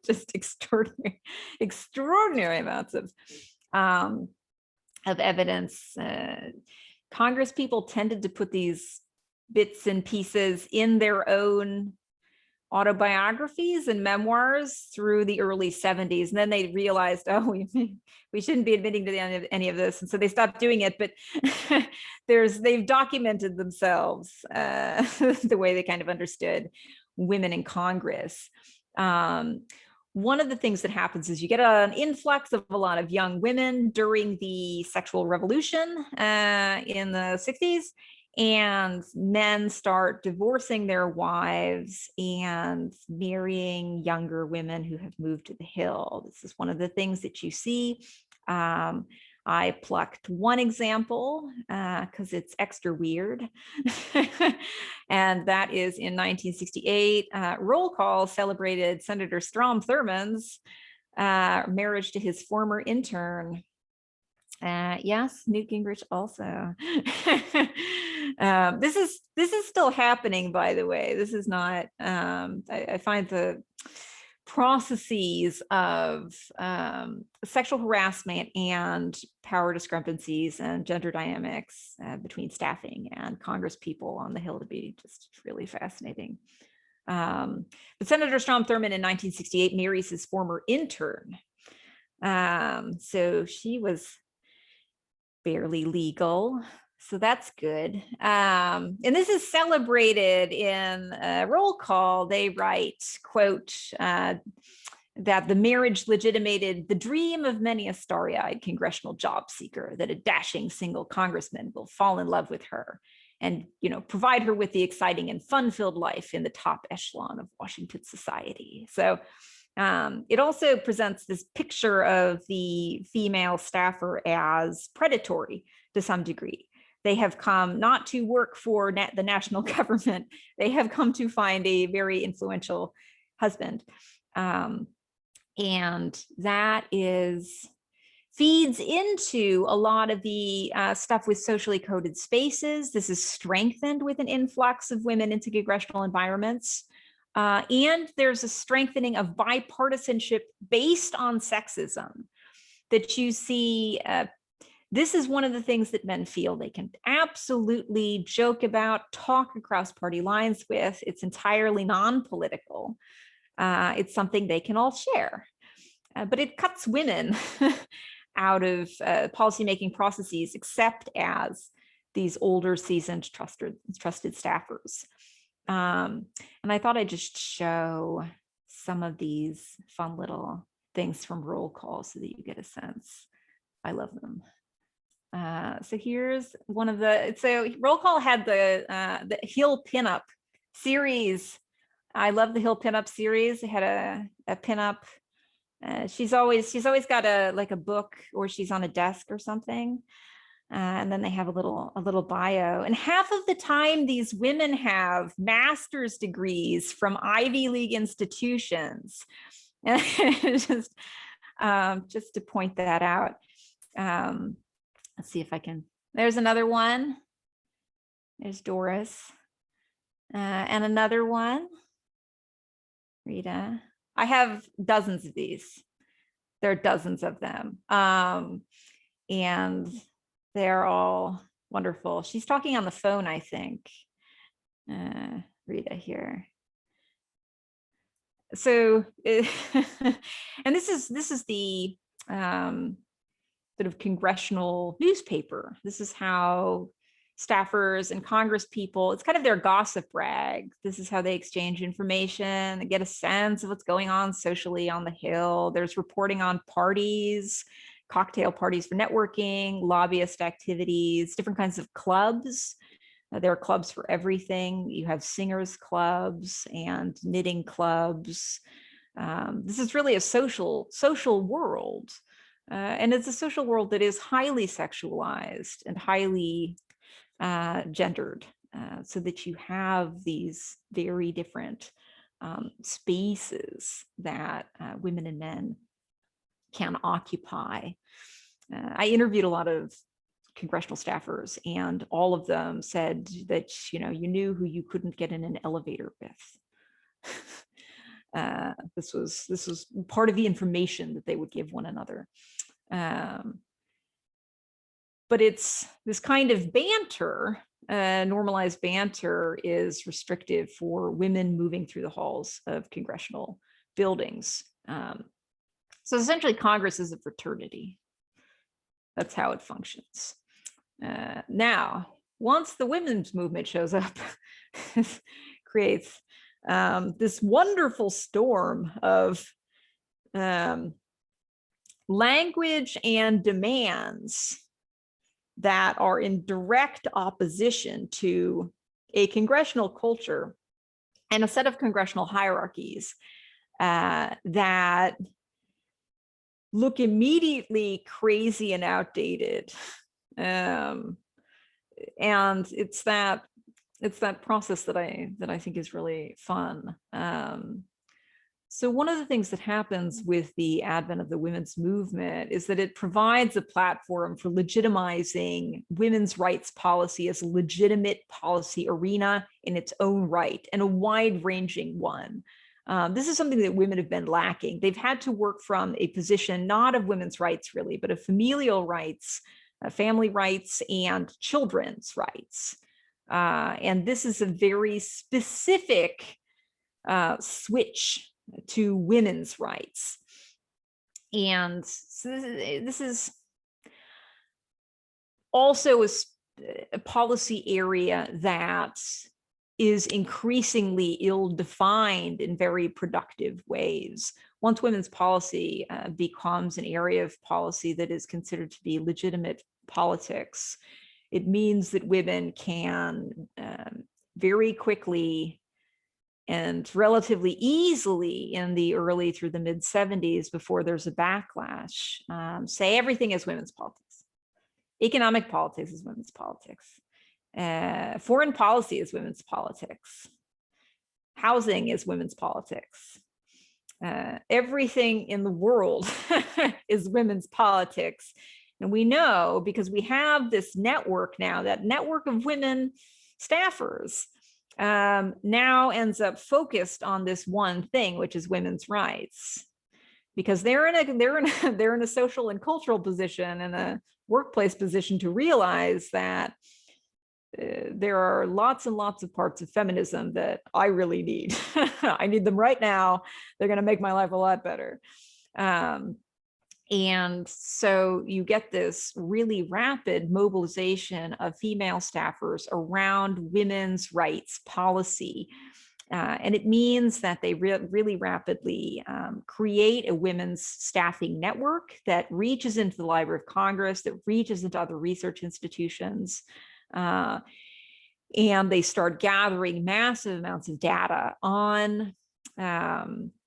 just extraordinary amounts of evidence. Congress people tended to put these bits and pieces in their own autobiographies and memoirs through the early 70s. And then they realized, oh, we shouldn't be admitting to any of this. And so they stopped doing it, but they've documented themselves the way they kind of understood women in Congress. One of the things that happens is you get an influx of a lot of young women during the sexual revolution in the 60s. And men start divorcing their wives and marrying younger women who have moved to the Hill. This is one of the things that you see. I plucked one example because it's extra weird. And that is in 1968, roll call celebrated Senator Strom Thurmond's marriage to his former intern. Yes, Newt Gingrich also. This is still happening, by the way. This is not, I find the processes of sexual harassment and power discrepancies and gender dynamics between staffing and Congress people on the Hill to be just really fascinating. But Senator Strom Thurmond in 1968 marries his former intern. So she was barely legal. So that's good. And this is celebrated in a roll call. They write, quote, that the marriage legitimated the dream of many a starry-eyed congressional job seeker, that a dashing single congressman will fall in love with her and, provide her with the exciting and fun-filled life in the top echelon of Washington society. So it also presents this picture of the female staffer as predatory to some degree. They have come not to work for the national government. They have come to find a very influential husband. And that feeds into a lot of the stuff with socially coded spaces. This is strengthened with an influx of women into congressional environments. And there's a strengthening of bipartisanship based on sexism that you see. This is one of the things that men feel they can absolutely joke about, talk across party lines with. It's entirely non-political. It's something they can all share. But it cuts women out of policymaking processes, except as these older, seasoned, trusted staffers. And I thought I'd just show some of these fun little things from roll call so that you get a sense. I love them. So here's one of so roll call had the Hill pinup series. I love the Hill pinup series. It had a pinup. She's always got a book, or she's on a desk or something. And then they have a little bio. And half of the time, these women have master's degrees from Ivy League institutions. And just to point that out. Let's see if I can. There's another one. There's Doris. And another one. Rita. I have dozens of these. There are dozens of them. And they're all wonderful. She's talking on the phone, I think. Rita here. So, and this is the sort of congressional newspaper. This is how staffers and Congress people, it's kind of their gossip rag. This is how they exchange information, they get a sense of what's going on socially on the Hill. There's reporting on parties, cocktail parties for networking, lobbyist activities, different kinds of clubs. There are clubs for everything. You have singers clubs and knitting clubs. This is really a social world. And it's a social world that is highly sexualized and highly gendered, so that you have these very different spaces that women and men can occupy. I interviewed a lot of congressional staffers, and all of them said that you knew who you couldn't get in an elevator with. This was part of the information that they would give one another. But it's this kind of banter, normalized banter, is restrictive for women moving through the halls of congressional buildings. So essentially, Congress is a fraternity. That's how it functions. Now, once the women's movement shows up, creates this wonderful storm of language and demands that are in direct opposition to a congressional culture and a set of congressional hierarchies that look immediately crazy and outdated. And it's that process that I think is really fun. So one of the things that happens with the advent of the women's movement is that it provides a platform for legitimizing women's rights policy as a legitimate policy arena in its own right, and a wide-ranging one. This is something that women have been lacking. They've had to work from a position not of women's rights really, but of familial rights, family rights, and children's rights. And this is a very specific switch to women's rights. And so this is also a policy area that is increasingly ill-defined in very productive ways. Once women's policy becomes an area of policy that is considered to be legitimate politics, it means that women can very quickly and relatively easily in the early through the mid 70s, before there's a backlash, say everything is women's politics. Economic politics is women's politics. Foreign policy is women's politics. Housing is women's politics. Everything in the world is women's politics. And we know, because we have this network now, that network of women staffers now ends up focused on this one thing, which is women's rights, because they're in a social and cultural position and a workplace position to realize that there are lots and lots of parts of feminism that I really need. I need them right now. They're going to make my life a lot better. And so you get this really rapid mobilization of female staffers around women's rights policy. And it means that they really rapidly create a women's staffing network that reaches into the Library of Congress, that reaches into other research institutions. And they start gathering massive amounts of data on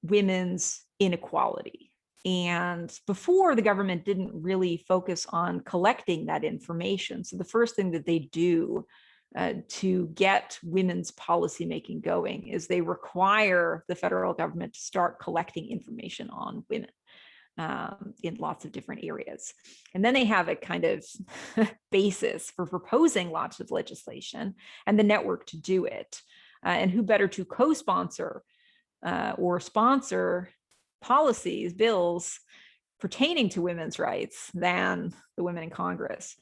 women's inequality. And before, the government didn't really focus on collecting that information. So the first thing that they do to get women's policymaking going is they require the federal government to start collecting information on women in lots of different areas. And then they have a kind of basis for proposing lots of legislation and the network to do it. And who better to co-sponsor or sponsor policies, bills pertaining to women's rights than the women in Congress.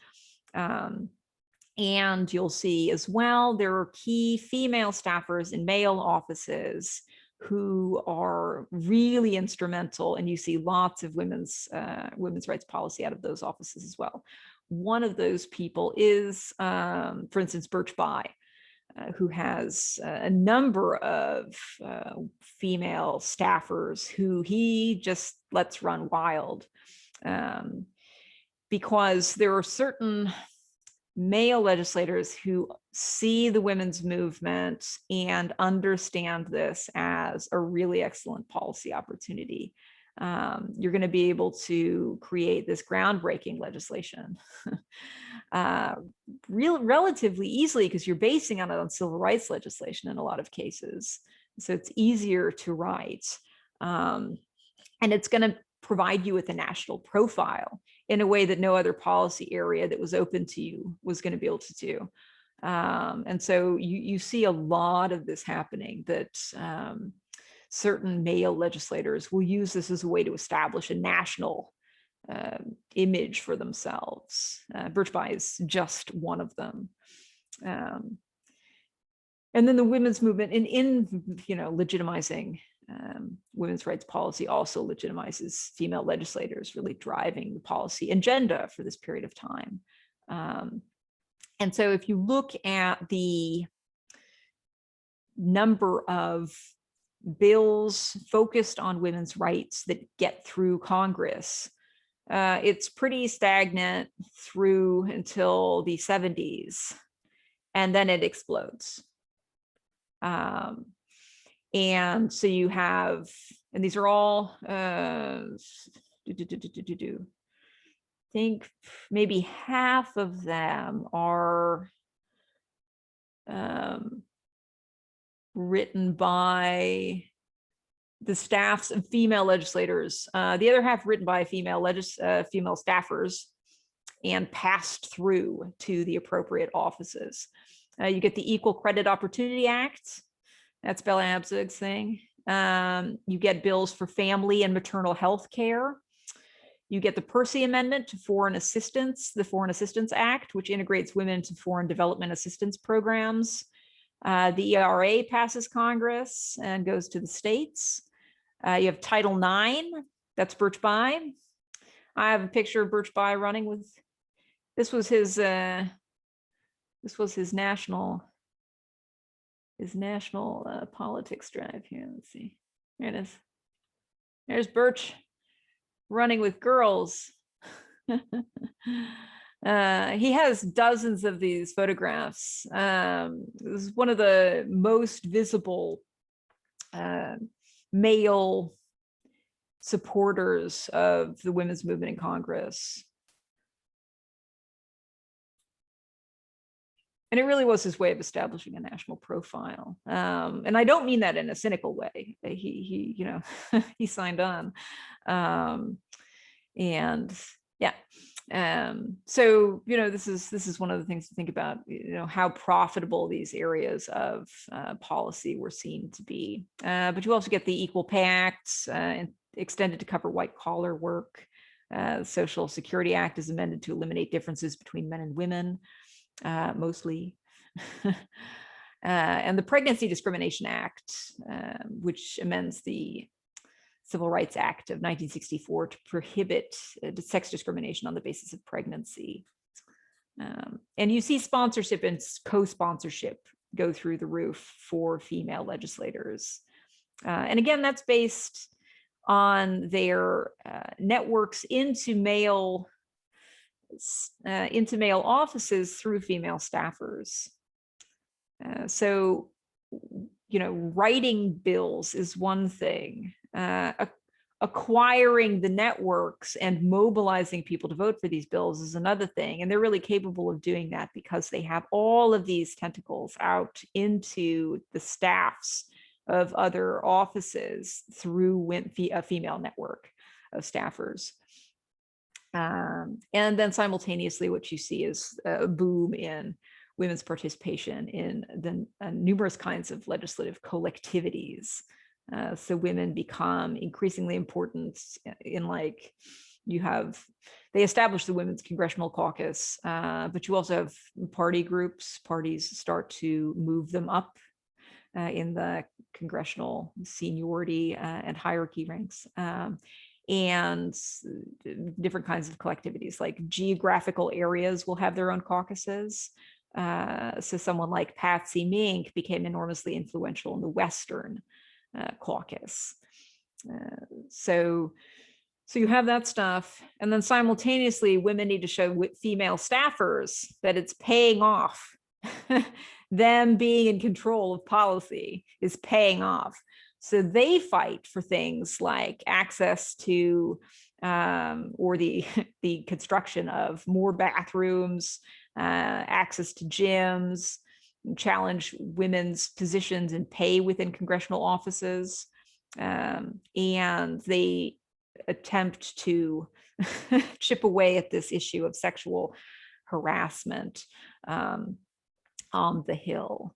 And you'll see as well, there are key female staffers in male offices who are really instrumental, and you see lots of women's rights policy out of those offices as well. One of those people is, for instance, Birch Bayh, who has a number of female staffers who he just lets run wild, because there are certain male legislators who see the women's movement and understand this as a really excellent policy opportunity. You're going to be able to create this groundbreaking legislation relatively easily, because you're basing on it on civil rights legislation in a lot of cases. So it's easier to write. And it's going to provide you with a national profile in a way that no other policy area that was open to you was going to be able to do. And so you see a lot of this happening, that certain male legislators will use this as a way to establish a national image for themselves. Birch Bayh is just one of them. And then the women's movement in legitimizing women's rights policy also legitimizes female legislators really driving the policy agenda for this period of time. And so if you look at the number of bills focused on women's rights that get through Congress, it's pretty stagnant through until the 70s, and then it explodes. And so you have, and these are all, I think maybe half of them are written by the staffs of female legislators. The other half written by female staffers and passed through to the appropriate offices. You get the Equal Credit Opportunity Act. That's Bella Abzug's thing. You get bills for family and maternal health care. You get the Percy Amendment to Foreign Assistance, the Foreign Assistance Act, which integrates women into foreign development assistance programs. The ERA passes Congress and goes to the states. You have Title IX, that's Birch Bayh. I have a picture of Birch Bayh running with, this was his national politics drive here. Let's see, there it is. There's Birch running with girls. He has dozens of these photographs. This is one of the most visible male supporters of the women's movement in Congress. And it really was his way of establishing a national profile. And I don't mean that in a cynical way. He he signed on. And yeah. So, this is one of the things to think about, how profitable these areas of policy were seen to be. But you also get the Equal Pay Act extended to cover white collar work. Social Security Act is amended to eliminate differences between men and women, mostly. And the Pregnancy Discrimination Act, which amends the Civil Rights Act of 1964 to prohibit sex discrimination on the basis of pregnancy. And you see sponsorship and co-sponsorship go through the roof for female legislators. And again, that's based on their networks into male offices through female staffers. So, writing bills is one thing. acquiring the networks and mobilizing people to vote for these bills is another thing. And they're really capable of doing that because they have all of these tentacles out into the staffs of other offices through a female network of staffers. And then simultaneously, what you see is a boom in women's participation in the numerous kinds of legislative collectivities. So women become increasingly important in, like, they establish the Women's Congressional Caucus, but you also have party groups. Parties start to move them up in the congressional seniority and hierarchy ranks. And different kinds of collectivities, like geographical areas will have their own caucuses. So someone like Patsy Mink became enormously influential in the Western caucus. So you have that stuff. And then simultaneously, women need to show female staffers that it's paying off. Them being in control of policy is paying off. So they fight for things like access to or the construction of more bathrooms, access to gyms, challenge women's positions and pay within congressional offices. And they attempt to chip away at this issue of sexual harassment on the Hill.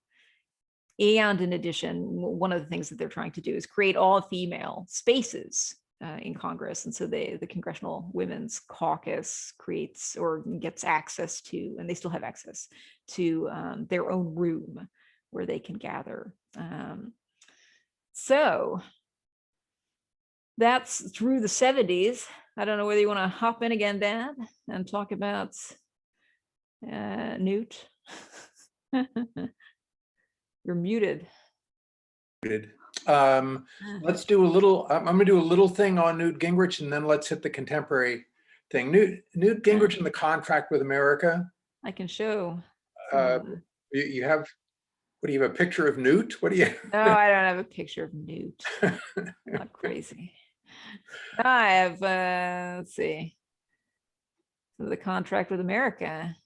And in addition, one of the things that they're trying to do is create all female spaces in Congress. And so the Congressional Women's Caucus creates or gets access to, and they still have access to, their own room where they can gather. So that's through the 70s. I don't know whether you want to hop in again, Dad, and talk about Newt. You're muted. Let's do a little, I'm going to do a little thing on Newt Gingrich, and then let's hit the contemporary thing. Newt Gingrich and the contract with America. I can show. You have, what do you have, a picture of Newt? What do you? No, I don't have a picture of Newt. Not crazy. I have, let's see. The contract with America.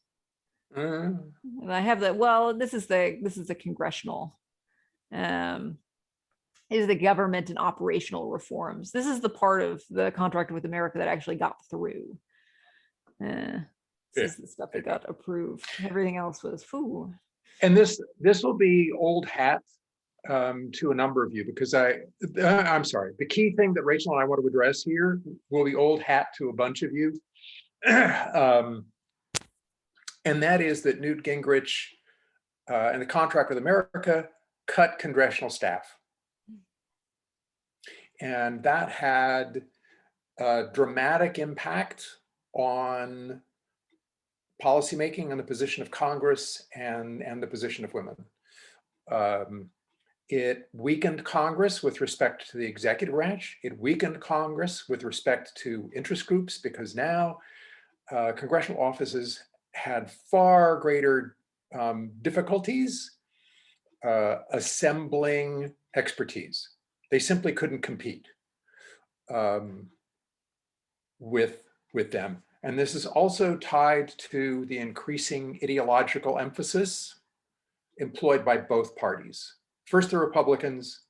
And I have the, well, this is the congressional, is the government and operational reforms. This is the part of the contract with America that actually got through. This is the stuff that got approved. Everything else was foo. And this will be old hat to a number of you, because I'm sorry, the key thing that Rachel and I want to address here will be old hat to a bunch of you. And that is that Newt Gingrich and the contract with America cut congressional staff. And that had a dramatic impact on policymaking and the position of Congress and the position of women. It weakened Congress with respect to the executive branch. It weakened Congress with respect to interest groups, because now congressional offices had far greater difficulties assembling expertise. They simply couldn't compete with them. And this is also tied to the increasing ideological emphasis employed by both parties. First the Republicans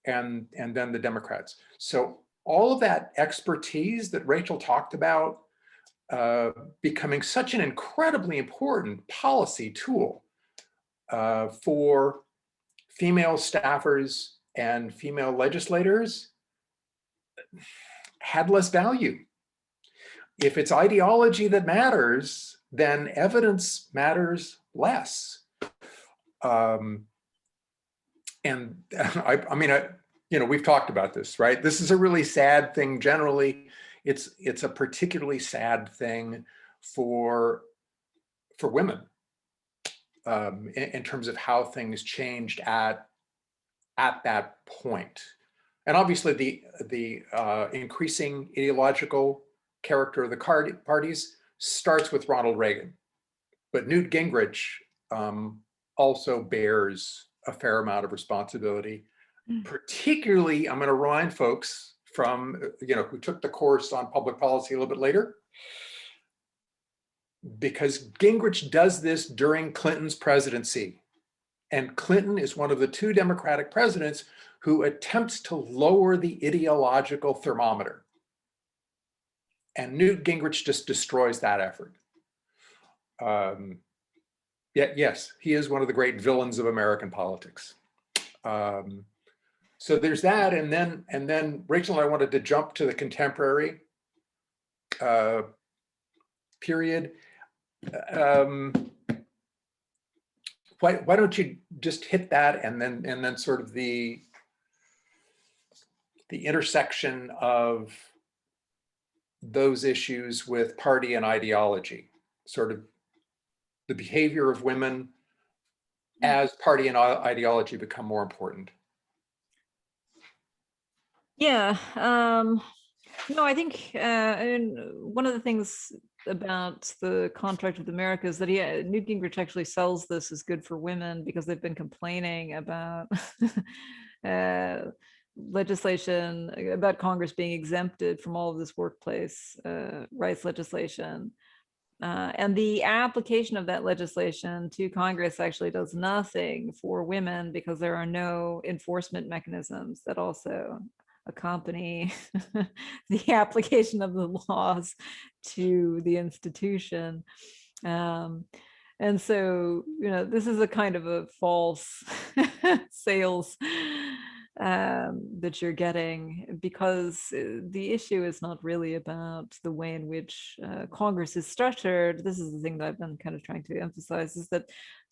and then the Democrats. So all of that expertise that Rachel talked about becoming such an incredibly important policy tool for female staffers and female legislators had less value. If it's ideology that matters, then evidence matters less. And I mean, we've talked about this, right? This is a really sad thing generally. It's a particularly sad thing for women in terms of how things changed at that point. And obviously the increasing ideological character of the parties starts with Ronald Reagan, but Newt Gingrich also bears a fair amount of responsibility. Particularly, I'm going to remind folks from, who took the course on public policy a little bit later, because Gingrich does this during Clinton's presidency. And Clinton is one of the 2 Democratic presidents who attempts to lower the ideological thermometer. And Newt Gingrich just destroys that effort. Yes, he is one of the great villains of American politics. So there's that, and then Rachel and I wanted to jump to the contemporary period. Why don't you just hit that, and then sort of the intersection of those issues with party and ideology, sort of the behavior of women as party and ideology become more important. Yeah, I think one of the things about the Contract with America is that Newt Gingrich actually sells this as good for women because they've been complaining about legislation, about Congress being exempted from all of this workplace rights legislation. And the application of that legislation to Congress actually does nothing for women because there are no enforcement mechanisms that also accompany the application of the laws to the institution. And so, this is a kind of a false sales that you're getting, because the issue is not really about the way in which Congress is structured. This is the thing that I've been kind of trying to emphasize, is that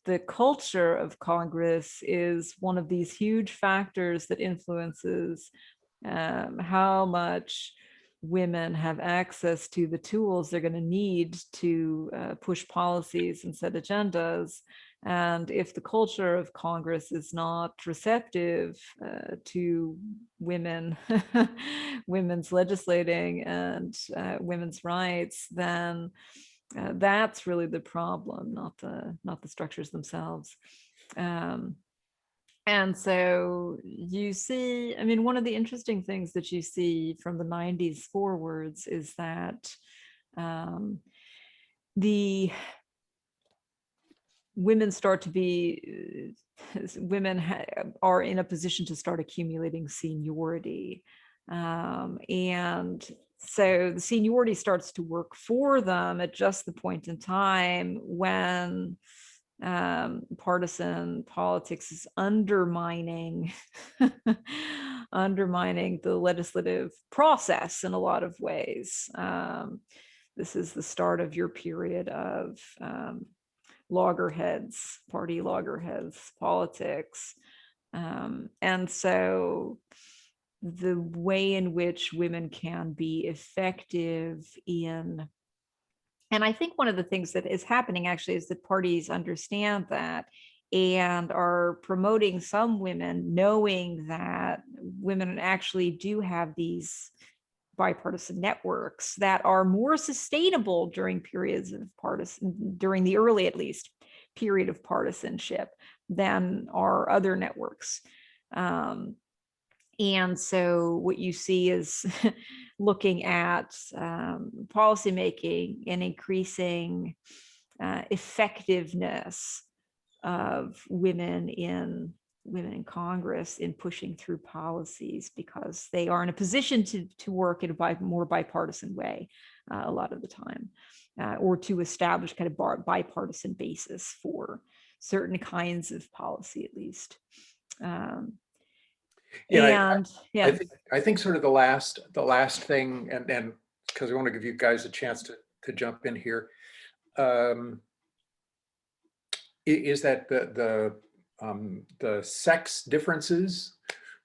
the culture of Congress is one of these huge factors that influences how much women have access to the tools they're going to need to push policies and set agendas. And if the culture of Congress is not receptive to women's legislating and women's rights, then that's really the problem, not the structures themselves. And so you see, one of the interesting things that you see from the 90s forwards is that the women start to be, are in a position to start accumulating seniority. And so the seniority starts to work for them at just the point in time when partisan politics is undermining the legislative process in a lot of ways. This is the start of your period of loggerheads, party loggerheads, politics. And so the way in which women can be effective in, and I think one of the things that is happening actually is that parties understand that and are promoting some women, knowing that women actually do have these bipartisan networks that are more sustainable during periods of during the early, at least, period of partisanship than are other networks. And so what you see is looking at policymaking and increasing effectiveness of women in Congress in pushing through policies, because they are in a position to work in a more bipartisan way a lot of the time, or to establish kind of bipartisan basis for certain kinds of policy, at least. I think sort of the last thing, and because I want to give you guys a chance to jump in here, is that the sex differences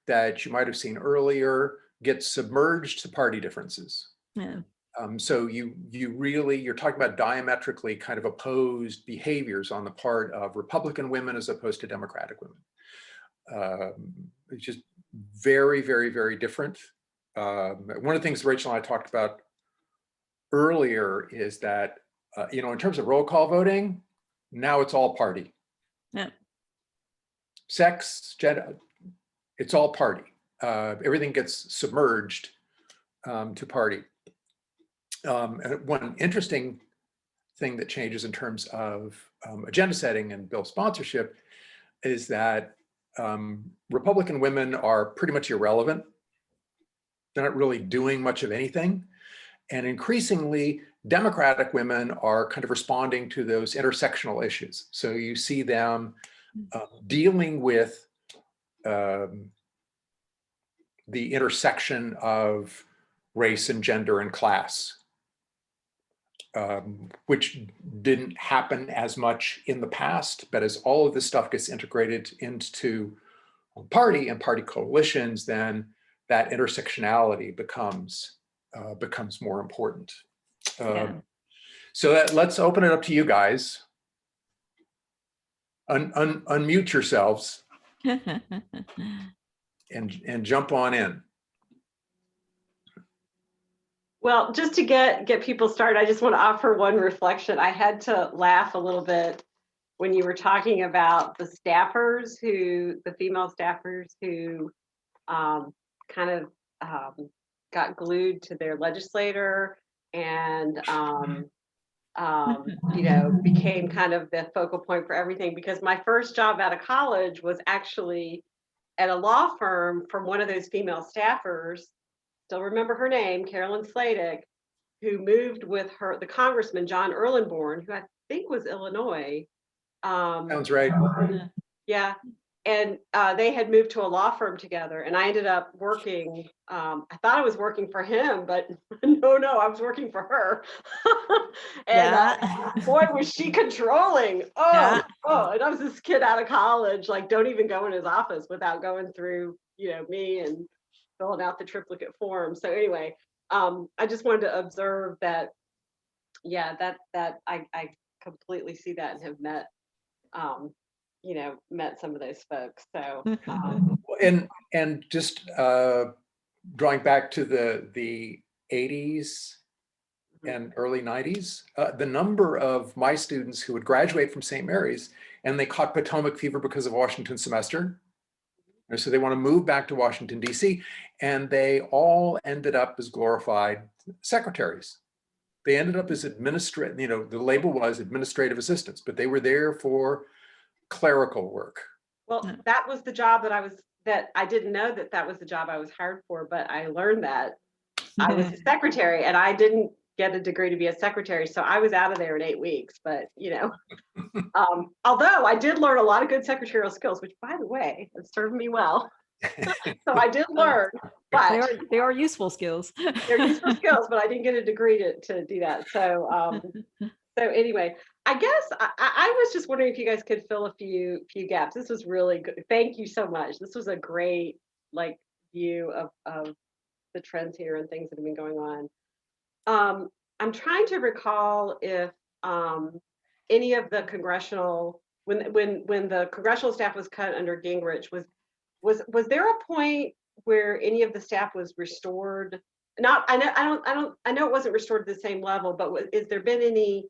that you might have seen earlier get submerged to party differences. Yeah. So you're talking about diametrically kind of opposed behaviors on the part of Republican women as opposed to Democratic women. It's just very, very, very different. One of the things Rachel and I talked about earlier is that, in terms of roll call voting, now it's all party. Yeah. Sex, gender, it's all party. Everything gets submerged to party. And one interesting thing that changes in terms of agenda setting and bill sponsorship is that Republican women are pretty much irrelevant. They're not really doing much of anything. And increasingly, Democratic women are kind of responding to those intersectional issues. So you see them dealing with the intersection of race and gender and class, which didn't happen as much in the past. But as all of this stuff gets integrated into party and party coalitions, then that intersectionality becomes more important. Yeah. So let's open it up to you guys. Unmute yourselves and jump on in. Well, just to get people started, I just want to offer one reflection. I had to laugh a little bit when you were talking about the staffers the female staffers who kind of got glued to their legislator and you know, became kind of the focal point for everything. Because my first job out of college was actually at a law firm from one of those female staffers. Still remember her name, Carolyn Sladek, who moved with the congressman, John Erlenborn, who I think was Illinois. Sounds right. Yeah. And they had moved to a law firm together, and I ended up working. I thought I was working for him, but no, I was working for her. And boy, was she controlling. And I was this kid out of college, like, don't even go in his office without going through, you know, me and filling out the triplicate form. So anyway, I just wanted to observe that. Yeah, that I completely see that and have met. You know, met some of those folks. So and just drawing back to the 80s and early 90s, the number of my students who would graduate from St. Mary's and they caught Potomac fever because of Washington semester. And so they want to move back to Washington, D.C., and they all ended up as glorified secretaries. They ended up as administrative, you know, the label was administrative assistants, but they were there for clerical work. Well, that was the job that I didn't know that was the job I was hired for, but I learned that I was a secretary, and I didn't get a degree to be a secretary, so I was out of there in 8 weeks. But you know, although I did learn a lot of good secretarial skills, which, by the way, has served me well. So I did learn, but they are useful skills. They're useful skills, but I didn't get a degree to do that. So so anyway, I guess I was just wondering if you guys could fill a few gaps. This was really good. Thank you so much. This was a great view of the trends here and things that have been going on. I'm trying to recall if any of the congressional when the congressional staff was cut under Gingrich was there a point where any of the staff was restored? Not I know it wasn't restored to the same level, but is there been any?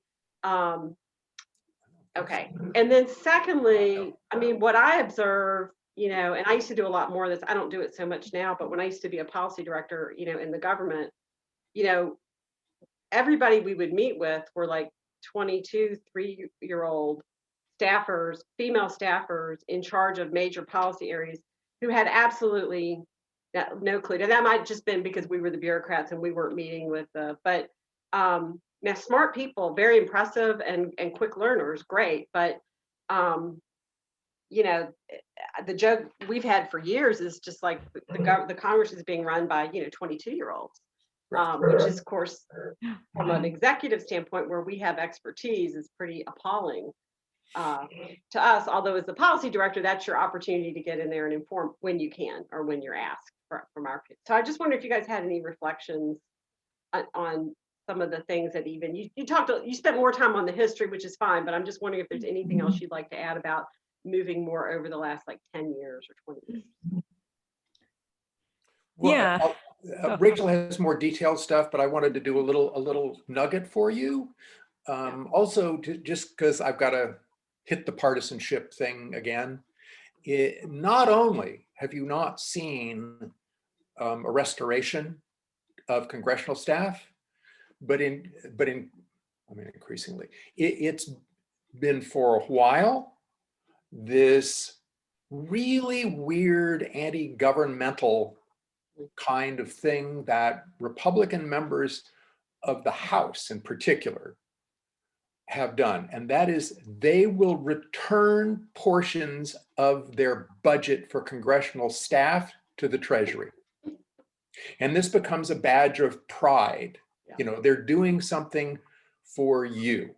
Okay. And then secondly, I mean, what I observe, you know, and I used to do a lot more of this. I don't do it so much now, but when I used to be a policy director, you know, in the government, you know, everybody we would meet with were like 22, 3-year-old staffers, female staffers in charge of major policy areas who had absolutely no clue. And that might just been because we were the bureaucrats and we weren't meeting with but now smart people, very impressive and quick learners, great. But you know, the joke we've had for years is just like the Congress is being run by, you know, 22-year-olds, which is, of course, from an executive standpoint where we have expertise, is pretty appalling to us. Although as the policy director, that's your opportunity to get in there and inform when you can or when you're asked from our. So I just wonder if you guys had any reflections on some of the things that even you spent more time on the history, which is fine, but I'm just wondering if there's anything else you'd like to add about moving more over the last 10 years or 20 years. Well, Yeah. Rachel has more detailed stuff, but I wanted to do a little nugget for you. Also, just because I've got to hit the partisanship thing again. Not only have you not seen a restoration of congressional staff, but I mean, increasingly, it's been for a while this really weird anti-governmental kind of thing that Republican members of the House in particular have done. And that is they will return portions of their budget for congressional staff to the Treasury. And this becomes a badge of pride. Yeah. You know, they're doing something for you.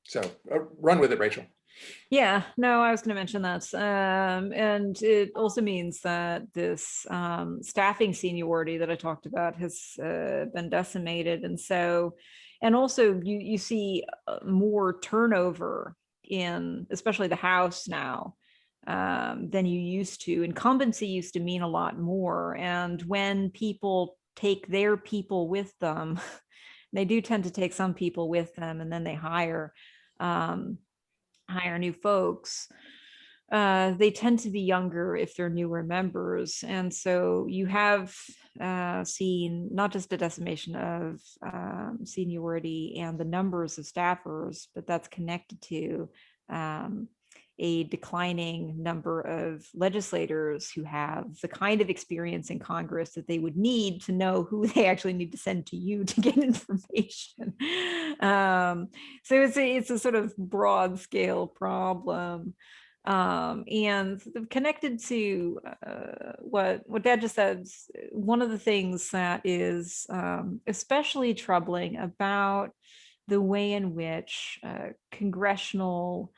So run with it, Rachel. Yeah, no, I was going to mention that. And it also means that this staffing seniority that I talked about has been decimated. And so, and also you see more turnover in, especially the House now, than you used to. Incumbency used to mean a lot more. And when people take their people with them, they do tend to take some people with them, and then they hire new folks. They tend to be younger if they're newer members. And so you have seen not just a decimation of seniority and the numbers of staffers, but that's connected to a declining number of legislators who have the kind of experience in Congress that they would need to know who they actually need to send to you to get information. So it's a sort of broad scale problem. And connected to what Dad just said, one of the things that is especially troubling about the way in which congressional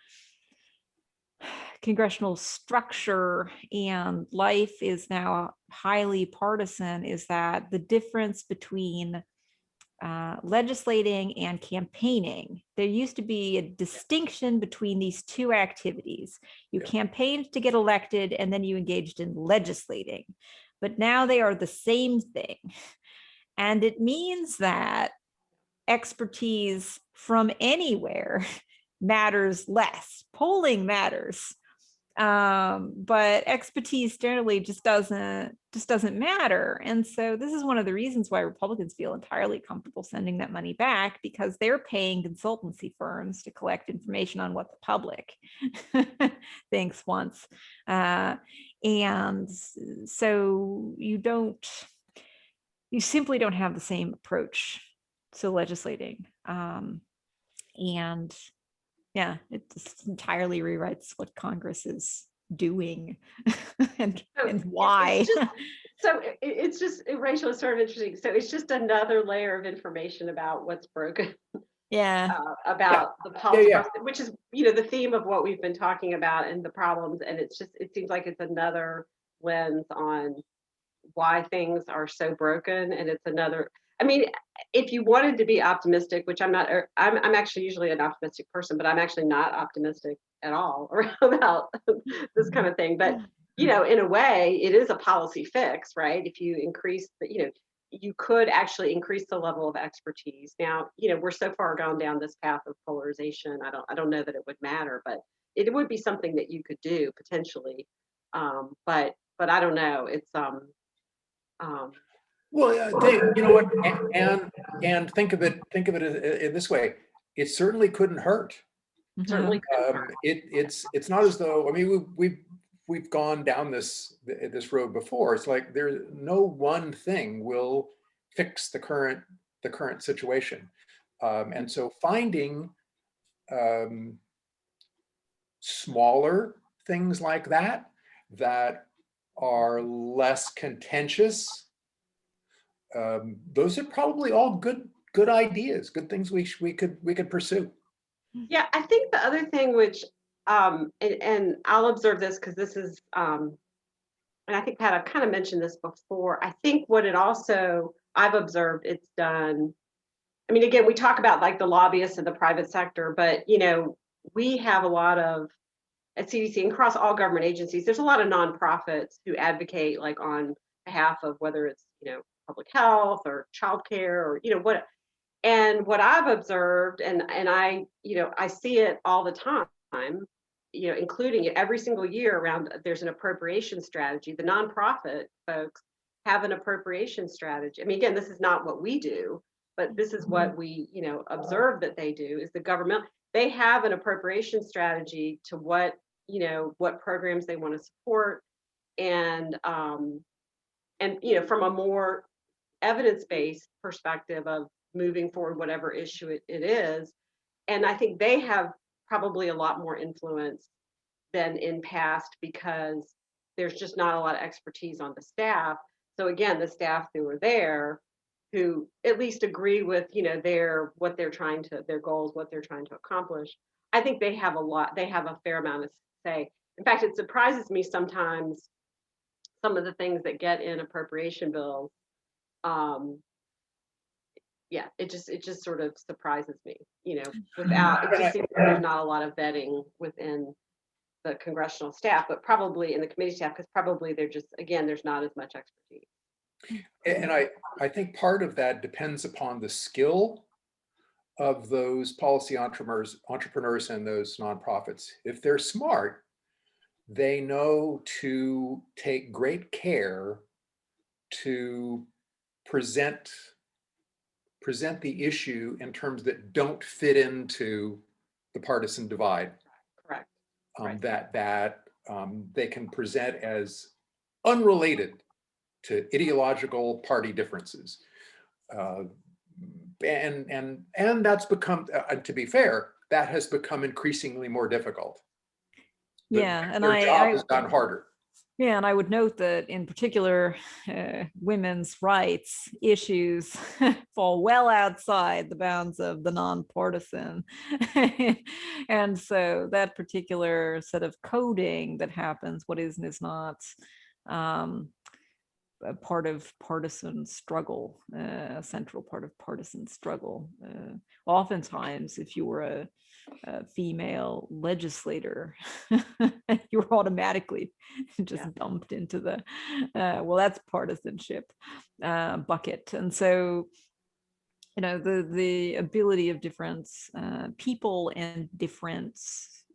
structure and life is now highly partisan is that the difference between legislating and campaigning, there used to be a distinction between these two activities. You campaigned to get elected and then you engaged in legislating, but now they are the same thing. And it means that expertise from anywhere matters less. Polling matters, but expertise generally just doesn't matter. And so this is one of the reasons why Republicans feel entirely comfortable sending that money back, because they're paying consultancy firms to collect information on what the public thinks once. And so you simply don't have the same approach to legislating. And yeah, it just entirely rewrites what Congress is doing and why. It's just Rachel, is sort of interesting. So it's just another layer of information about what's broken. Yeah. About the policy, which is, the theme of what we've been talking about and the problems. And it seems like it's another lens on why things are so broken. And it's another, I mean, if you wanted to be optimistic, which I'm not, I'm actually usually an optimistic person, but I'm actually not optimistic at all about this kind of thing. But, in a way, it is a policy fix, right? If you increase you could actually increase the level of expertise. Now, we're so far gone down this path of polarization. I don't know that it would matter, but it would be something that you could do potentially. But I don't know. It's Well, you know what, and think of it in this way. It certainly couldn't hurt. certainly It's not as though, I mean, we've gone down this road before. It's like there's no one thing will fix the current situation, and so finding smaller things like that are less contentious. Those are probably all good ideas, good things we could pursue. Yeah, I think the other thing which and I'll observe this because this is and I think Pat, I've kind of mentioned this before. I think what it also I've observed it's done. I mean, again, we talk about like the lobbyists in the private sector, but we have a lot of at CDC and across all government agencies, there's a lot of nonprofits who advocate like on behalf of whether it's public health or childcare or what. And what I've observed, and I I see it all the time, including every single year around there's an appropriation strategy. The nonprofit folks have an appropriation strategy. I mean, again, this is not what we do, but this is what we, observe that they do is the government, they have an appropriation strategy to what programs they want to support. And from a more evidence-based perspective of moving forward, whatever issue it is. And I think they have probably a lot more influence than in past because there's just not a lot of expertise on the staff. So again, the staff who are there, who at least agree with, their goals, what they're trying to accomplish. I think they have a fair amount of say. In fact, it surprises me sometimes some of the things that get in appropriation bills. Yeah, it just sort of surprises me, without, it just seems like there's not a lot of vetting within the congressional staff, but probably in the committee staff, because probably there's not as much expertise. And I think part of that depends upon the skill of those policy entrepreneurs and those nonprofits. If they're smart, they know to take great care to present the issue in terms that don't fit into the partisan divide. Correct. Right. That they can present as unrelated to ideological party differences. And that's become, to be fair, that has become increasingly more difficult. Yeah, and their job has gotten harder. Yeah, and I would note that in particular, women's rights issues fall well outside the bounds of the nonpartisan. And so that particular set of coding that happens, what is and is not a part of partisan struggle, a central part of partisan struggle. Oftentimes, if you were a female legislator, you were automatically just dumped into the well, that's partisanship bucket. And so the ability of different people and different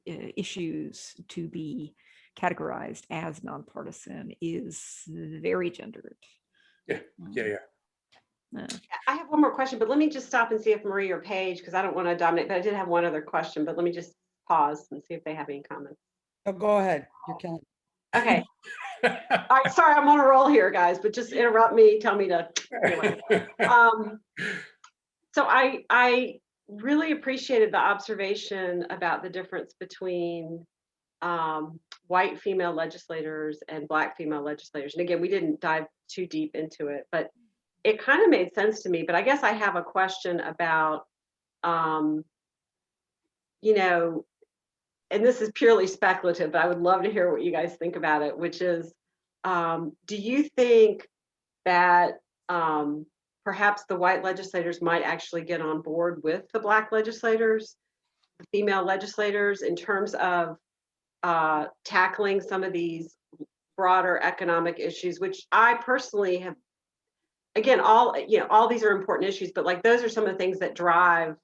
issues to be categorized as nonpartisan is very gendered. Yeah. I have one more question, but let me just stop and see if Marie or Paige, because I don't want to dominate, but I did have one other question, but let me just pause and see if they have any comments. Oh, go ahead. You can. Okay. All right, sorry, I'm on a roll here, guys, but just interrupt me, tell me to. Anyway. So I really appreciated the observation about the difference between white female legislators and Black female legislators. And again, we didn't dive too deep into it, but it kind of made sense to me. But I guess I have a question about, and this is purely speculative, but I would love to hear what you guys think about it, which is, do you think that perhaps the white legislators might actually get on board with the Black legislators, the female legislators, in terms of tackling some of these broader economic issues, which I personally have, again, all these are important issues, but like those are some of the things that drive,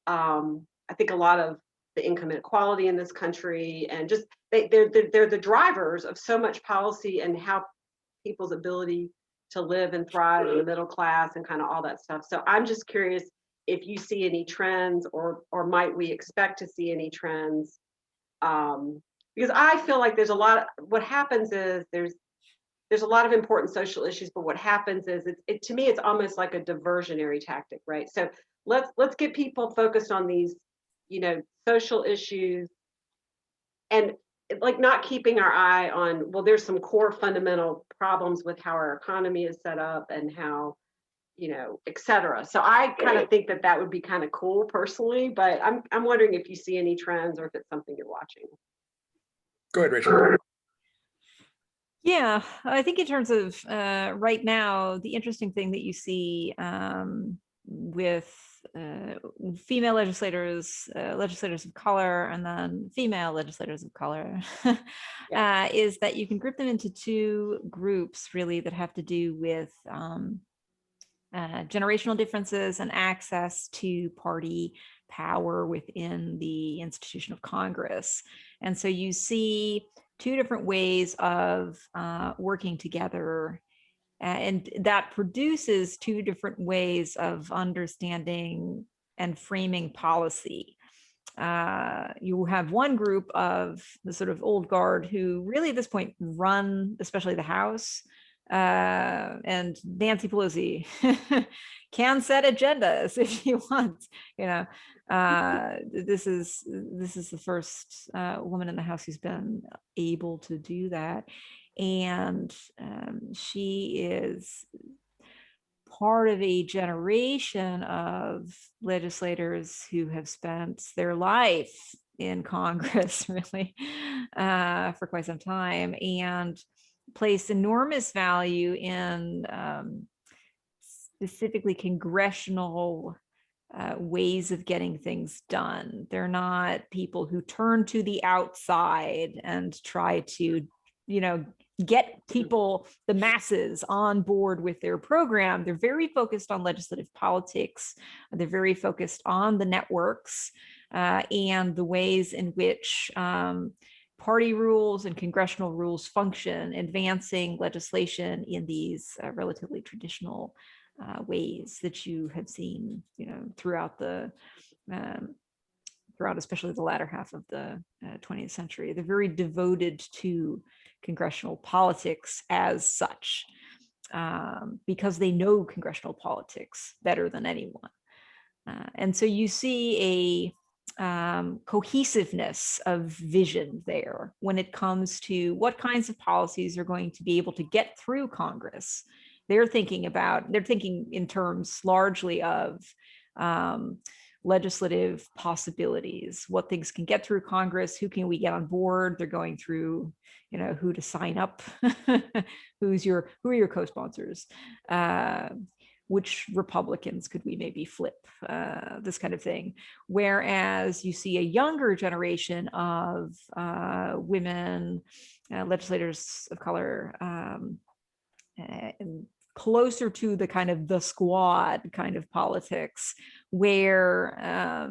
I think, a lot of the income inequality in this country, and just they're the drivers of so much policy and how people's ability to live and thrive in the middle class and kind of all that stuff. So I'm just curious if you see any trends, or might we expect to see any trends, because I feel like there's a lot of, what happens is there's a lot of important social issues, but what happens is to me it's almost like a diversionary tactic, right? So let's get people focused on these social issues, and like not keeping our eye on, well, there's some core fundamental problems with how our economy is set up and how, et cetera. So I kind of think that would be kind of cool personally, but I'm wondering if you see any trends or if it's something you're watching. Go ahead, Rachel. Yeah, I think in terms of right now, the interesting thing that you see with female legislators, legislators of color, and then female legislators of color is that you can group them into two groups really that have to do with generational differences and access to party power within the institution of Congress. And so you see two different ways of working together And that produces two different ways of understanding and framing policy. You have one group of the sort of old guard who really at this point run, especially the House, and Nancy Pelosi can set agendas if she wants. This is the first woman in the House who's been able to do that, and she is part of a generation of legislators who have spent their life in Congress, really, for quite some time, and placed enormous value in specifically congressional ways of getting things done. They're not people who turn to the outside and try to, get people, the masses, on board with their program. They're very focused on legislative politics. They're very focused on the networks and the ways in which party rules and congressional rules function, advancing legislation in these relatively traditional ways that you have seen, throughout especially the latter half of the 20th century. They're very devoted to congressional politics as such, because they know congressional politics better than anyone. And so you see a cohesiveness of vision there when it comes to what kinds of policies are going to be able to get through Congress. They're thinking in terms largely of legislative possibilities, what things can get through Congress, who can we get on board. They're going through, who to sign up, who are your co-sponsors, which Republicans could we maybe flip, this kind of thing. Whereas you see a younger generation of women legislators of color, closer to the kind of the squad kind of politics, where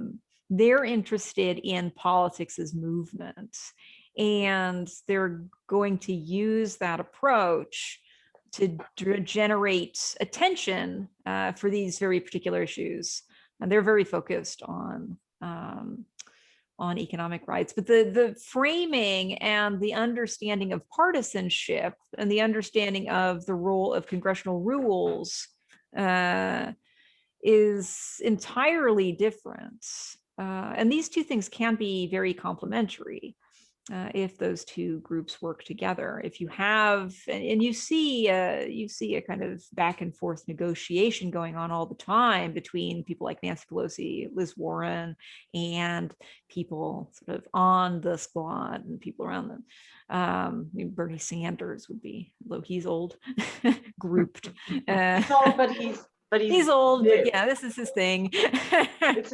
they're interested in politics as movement, and they're going to use that approach to generate attention for these very particular issues. And they're very focused on economic rights, but the framing and the understanding of partisanship and the understanding of the role of congressional rules is entirely different. And these two things can be very complementary if those two groups work together. If you have, and you see a kind of back and forth negotiation going on all the time between people like Nancy Pelosi, Liz Warren, and people sort of on the squad and people around them. Bernie Sanders would be, though he's old, grouped. He's old, but he's old, new. but yeah, this is his thing. It's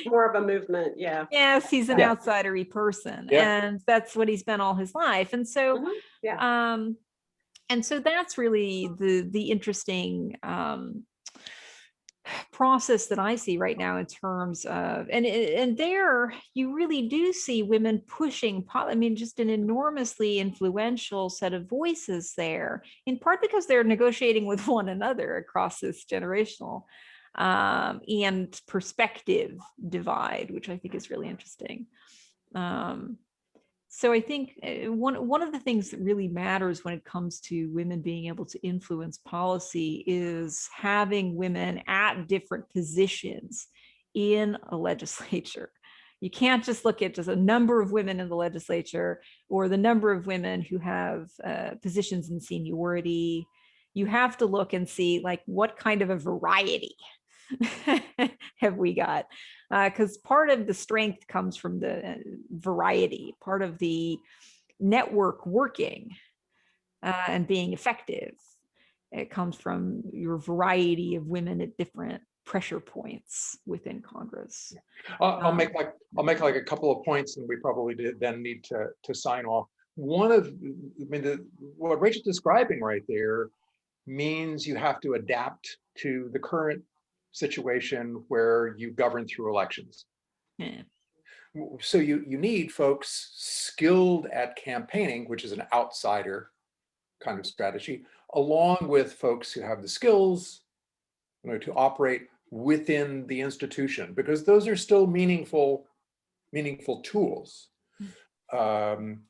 more of a movement, yeah. Yes, he's an Yeah. outsidery person, Yeah. and that's what he's been all his life. And so, Yeah. And so that's really the interesting process that I see right now in terms of, and there you really do see women pushing, just an enormously influential set of voices there, in part because they're negotiating with one another across this generational and perspective divide, which I think is really interesting. So I think one of the things that really matters when it comes to women being able to influence policy is having women at different positions in a legislature. You can't just look at just a number of women in the legislature or the number of women who have positions in seniority. You have to look and see, like, what kind of a variety have we got? Because part of the strength comes from the variety, part of the network working and being effective. It comes from your variety of women at different pressure points within Congress. I'll make like a couple of points, and we probably then need to sign off. What Rachel's describing right there means you have to adapt to the current situation where you govern through elections. Yeah. So you need folks skilled at campaigning, which is an outsider kind of strategy, along with folks who have the skills, to operate within the institution, because those are still meaningful tools. And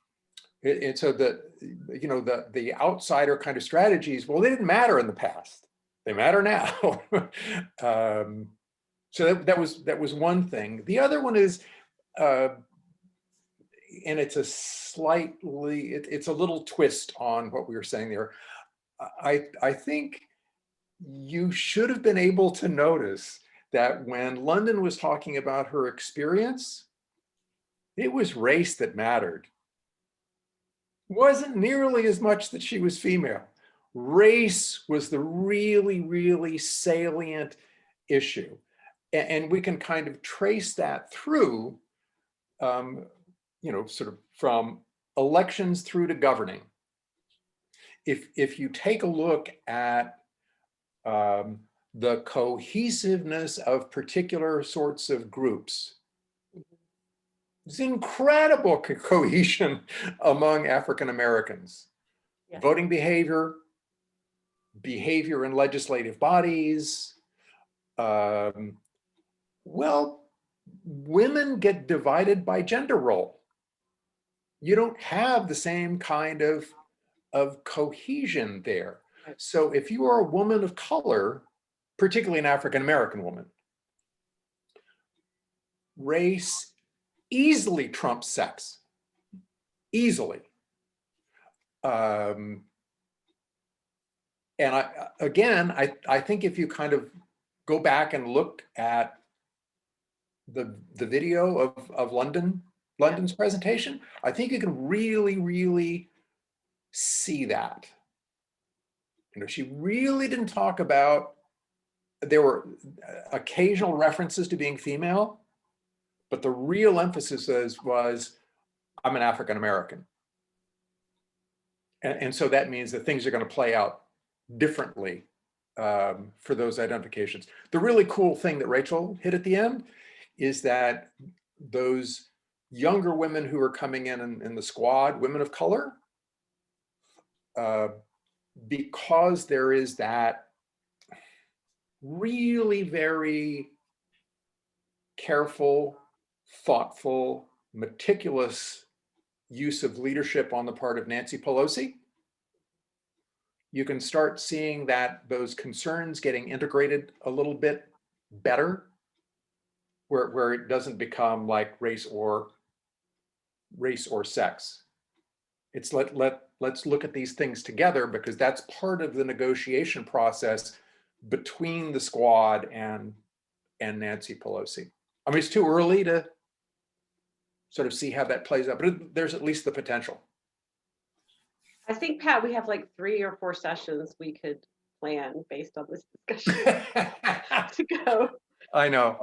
so the outsider kind of strategies, well, they didn't matter in the past. They matter now. So that was one thing. The other one is, and it's a little twist on what we were saying there. I think you should have been able to notice that when London was talking about her experience, it was race that mattered. Wasn't nearly as much that she was female. Race was the really, really salient issue. And we can kind of trace that through, sort of from elections through to governing. If you take a look at the cohesiveness of particular sorts of groups, there's incredible cohesion among African Americans. Yes. Voting behavior in legislative bodies. Well, women get divided by gender role. You don't have the same kind of cohesion there. So if you are a woman of color, particularly an African American woman, race easily trumps sex, easily. And I think if you kind of go back and look at the video of London's presentation, I think you can really, really see that. She really didn't talk about, there were occasional references to being female, but the real emphasis was I'm an African American. And so that means that things are going to play out differently for those identifications. The really cool thing that Rachel hit at the end is that those younger women who are coming in the squad, women of color, because there is that really very careful, thoughtful, meticulous use of leadership on the part of Nancy Pelosi, you can start seeing that those concerns getting integrated a little bit better, where it doesn't become like race or sex. It's let's look at these things together, because that's part of the negotiation process between the squad and Nancy Pelosi. I mean, it's too early to sort of see how that plays out, but there's at least the potential. I think, Pat, we have like 3 or 4 sessions we could plan based on this discussion to go. I know.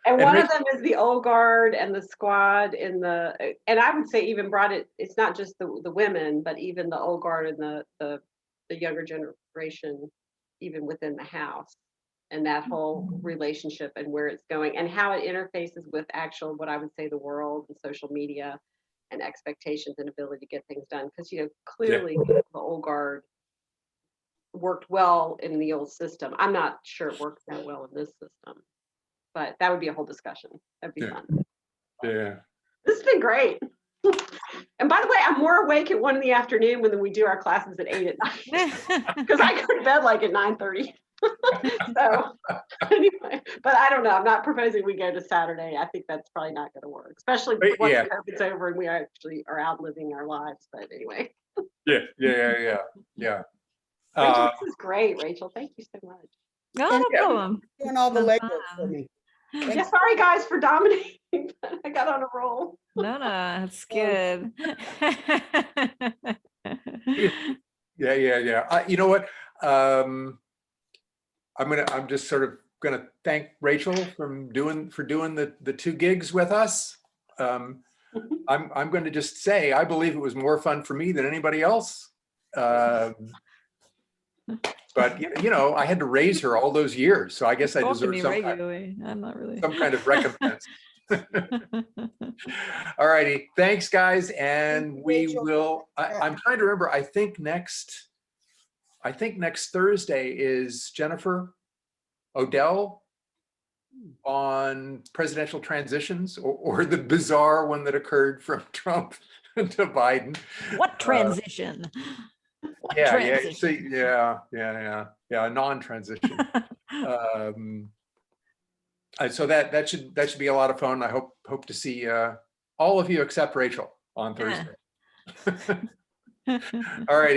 And one of them is the old guard and the squad and I would say even it's not just the women, but even the old guard and the younger generation, even within the house, and that whole relationship and where it's going and how it interfaces with actual, what I would say, the world and social media and expectations and ability to get things done. Because, clearly the old guard worked well in the old system. I'm not sure it works that well in this system, but that would be a whole discussion. That'd be fun. Yeah. This has been great. And by the way, I'm more awake at 1 in the afternoon when we do our classes at 8 at night, because I go to bed like at 9:30. So anyway, but I don't know. I'm not proposing we go to Saturday. I think that's probably not going to work, especially once COVID's over and we actually are out living our lives. But anyway. Yeah. Rachel, this is great, Rachel. Thank you so much. No problem. Doing all the legwork for me. Yeah, sorry guys for dominating, but I got on a roll. No, that's good. Yeah. You know what? I'm just sort of gonna thank Rachel for doing the 2 gigs with us. I'm going to just say I believe it was more fun for me than anybody else. But I had to raise her all those years, so I guess I deserve some regularly. I'm not really. some kind of recompense. All righty. Thanks, guys. And you, we Rachel. will, Yeah. I'm trying to remember, I think next Thursday is Jennifer Odell on presidential transitions, or the bizarre one that occurred from Trump to Biden. What transition? What Yeah, transition? a non-transition. So that should be a lot of fun. I hope to see all of you except Rachel on Thursday. All right.